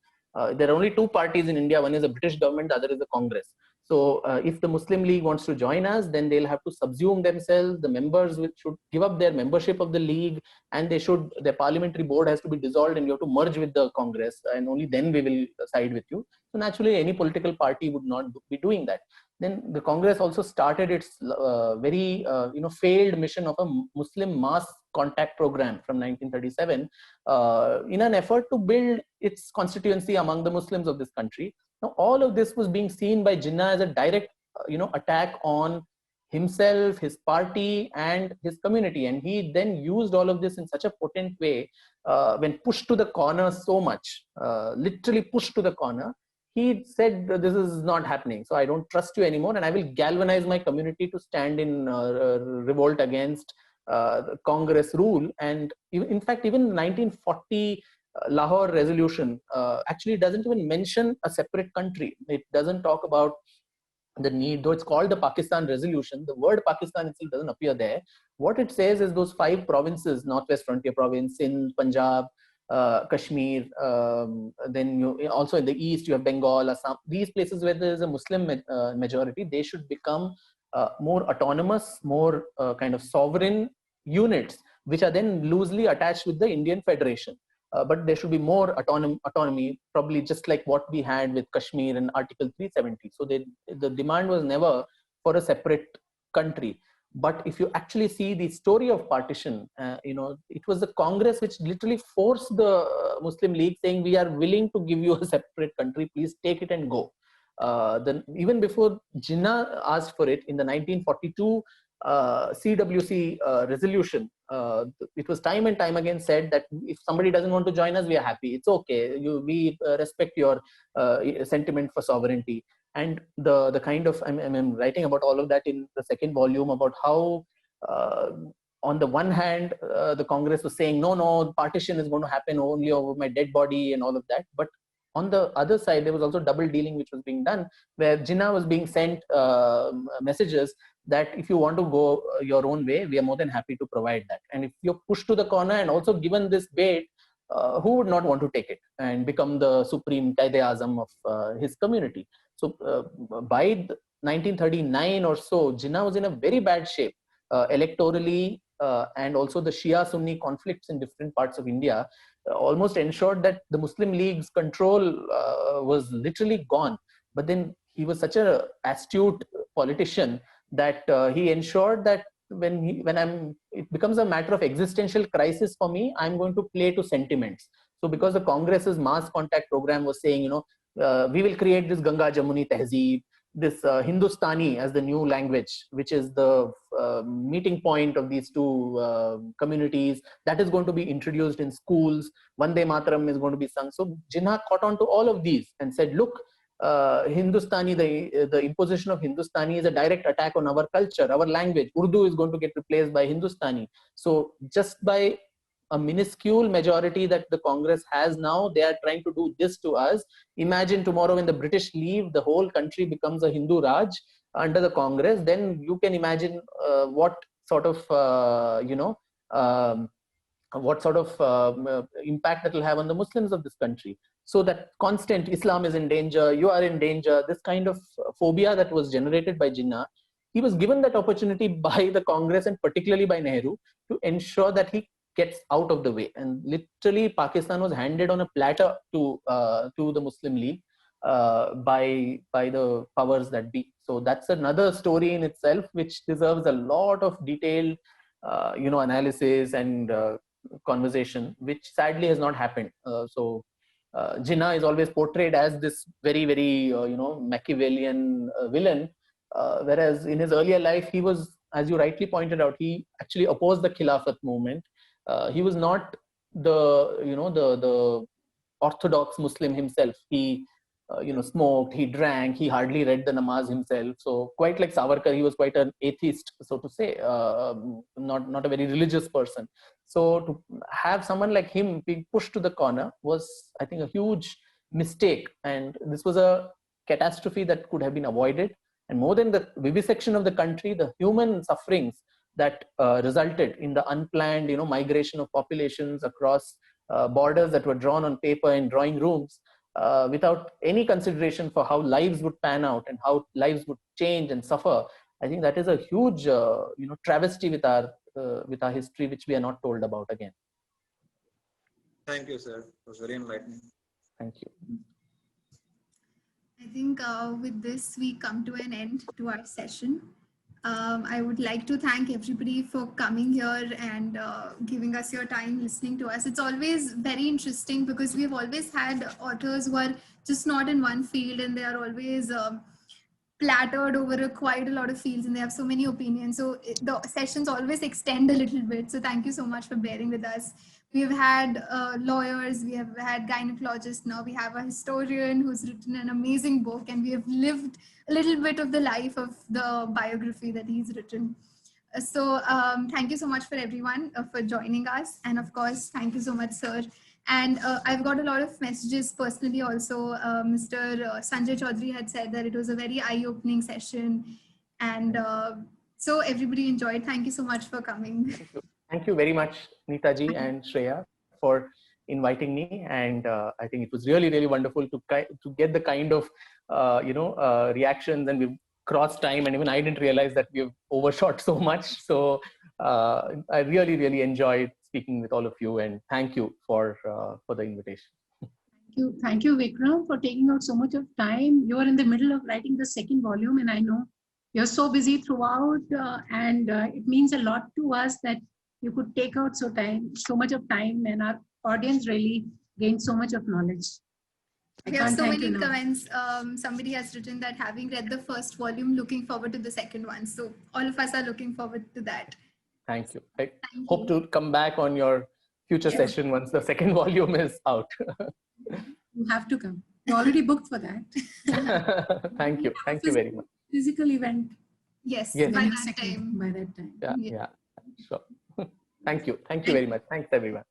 there are only two parties in India. One is the British government, the other is the Congress. So if the Muslim League wants to join us, then they'll have to subsume themselves. The members should give up their membership of the League, and their parliamentary board has to be dissolved, and you have to merge with the Congress, and only then we will side with you. So naturally, any political party would not be doing that. Then the Congress also started its very failed mission of a Muslim mass contact program from 1937 in an effort to build its constituency among the Muslims of this country. Now, all of this was being seen by Jinnah as a direct attack on himself, his party, and his community. And he then used all of this in such a potent way when pushed to the corner so much, literally pushed to the corner. He said, this is not happening, so I don't trust you anymore, and I will galvanize my community to stand in revolt against Congress rule. And in fact, even 1940 Lahore resolution actually doesn't even mention a separate country. It doesn't talk about the need, though it's called the Pakistan resolution, the word Pakistan itself doesn't appear there. What it says is those 5 provinces, Northwest Frontier Province, Sindh, Punjab, Kashmir, then also in the east you have Bengal, Assam. These places where there is a Muslim majority, they should become more autonomous, more kind of sovereign units, which are then loosely attached with the Indian Federation. But there should be more autonomy, probably just like what we had with Kashmir in Article 370. So the demand was never for a separate country. But if you actually see the story of partition, it was the Congress which literally forced the Muslim League, saying, we are willing to give you a separate country, please take it and go. Then even before Jinnah asked for it, in the 1942 CWC resolution, it was time and time again said that if somebody doesn't want to join us, we are happy. It's okay. We respect your sentiment for sovereignty. And the kind of, I'm writing about all of that in the second volume, about how on the one hand, the Congress was saying, no, partition is going to happen only over my dead body and all of that. But on the other side, there was also double dealing which was being done, where Jinnah was being sent messages that if you want to go your own way, we are more than happy to provide that. And if you're pushed to the corner and also given this bait, who would not want to take it and become the supreme Qaid-e-Azam of his community? So by 1939 or so, Jinnah was in a very bad shape electorally, and also the Shia-Sunni conflicts in different parts of India almost ensured that the Muslim League's control was literally gone. But then he was such an astute politician that he ensured that it becomes a matter of existential crisis for me, I'm going to play to sentiments. So because the Congress's mass contact program was saying, we will create this Ganga Jamuni Tehzeeb, this Hindustani as the new language, which is the meeting point of these two communities, that is going to be introduced in schools. Vande Mataram is going to be sung. So Jinnah caught on to all of these and said, look, Hindustani, the imposition of Hindustani is a direct attack on our culture, our language. Urdu is going to get replaced by Hindustani. So just by a minuscule majority that the Congress has now, they are trying to do this to us. Imagine tomorrow when the British leave, the whole country becomes a Hindu Raj under the Congress. Then you can imagine what sort of, impact that will have on the Muslims of this country. So that constant Islam is in danger, you are in danger, this kind of phobia that was generated by Jinnah, he was given that opportunity by the Congress and particularly by Nehru to ensure that he gets out of the way. And literally, Pakistan was handed on a platter to the Muslim League by the powers that be. So that's another story in itself, which deserves a lot of detailed analysis and conversation, which sadly has not happened. Jinnah is always portrayed as this very, very Machiavellian villain, whereas in his earlier life he was, as you rightly pointed out, he actually opposed the Khilafat movement. He was not the orthodox Muslim himself. He smoked, he drank, he hardly read the namaz himself. So quite like Savarkar, he was quite an atheist, so to say, not a very religious person. So to have someone like him being pushed to the corner was, I think, a huge mistake. And this was a catastrophe that could have been avoided. And more than the vivisection of the country, the human sufferings that resulted in the unplanned, migration of populations across borders that were drawn on paper in drawing rooms, without any consideration for how lives would pan out and how lives would change and suffer. I think that is a huge, travesty with our history, which we are not told about again. Thank you, sir. It was very enlightening. Thank you. I think with this, we come to an end to our session. I would like to thank everybody for coming here and giving us your time, listening to us. It's always very interesting because we've always had authors who are just not in one field, and they are always plattered over quite a lot of fields, and they have so many opinions. So the sessions always extend a little bit. So thank you so much for bearing with us. We've had lawyers, we have had gynecologists, now we have a historian who's written an amazing book, and we have lived a little bit of the life of the biography that he's written. So thank you so much for everyone for joining us. And of course, thank you so much, sir. And I've got a lot of messages personally also. Mr. Sanjay Chaudhary had said that it was a very eye-opening session. And so everybody enjoyed. Thank you so much for coming. Thank you very much, Neetaji and Shreya, for inviting me. And I think it was really, really wonderful to get the kind of, reactions, and we've crossed time, and even I didn't realize that we've overshot so much. So I really, really enjoyed speaking with all of you, and thank you for the invitation. Thank you, Vikram, for taking out so much of time. You are in the middle of writing the second volume, and I know you're so busy throughout, and it means a lot to us that you could take out so much of time, and our audience really gained so much of knowledge. We have so many comments. Somebody has written that having read the first volume, looking forward to the second one. So all of us are looking forward to that. Thank you. I hope to come back on your future session once the second volume is out. You have to come. You're already booked for that. Thank you. Thank you very much. Physical event. Yes, yes. by that time. By that time. Yeah. Sure. Thank you. Thank you very much. Thanks, everyone.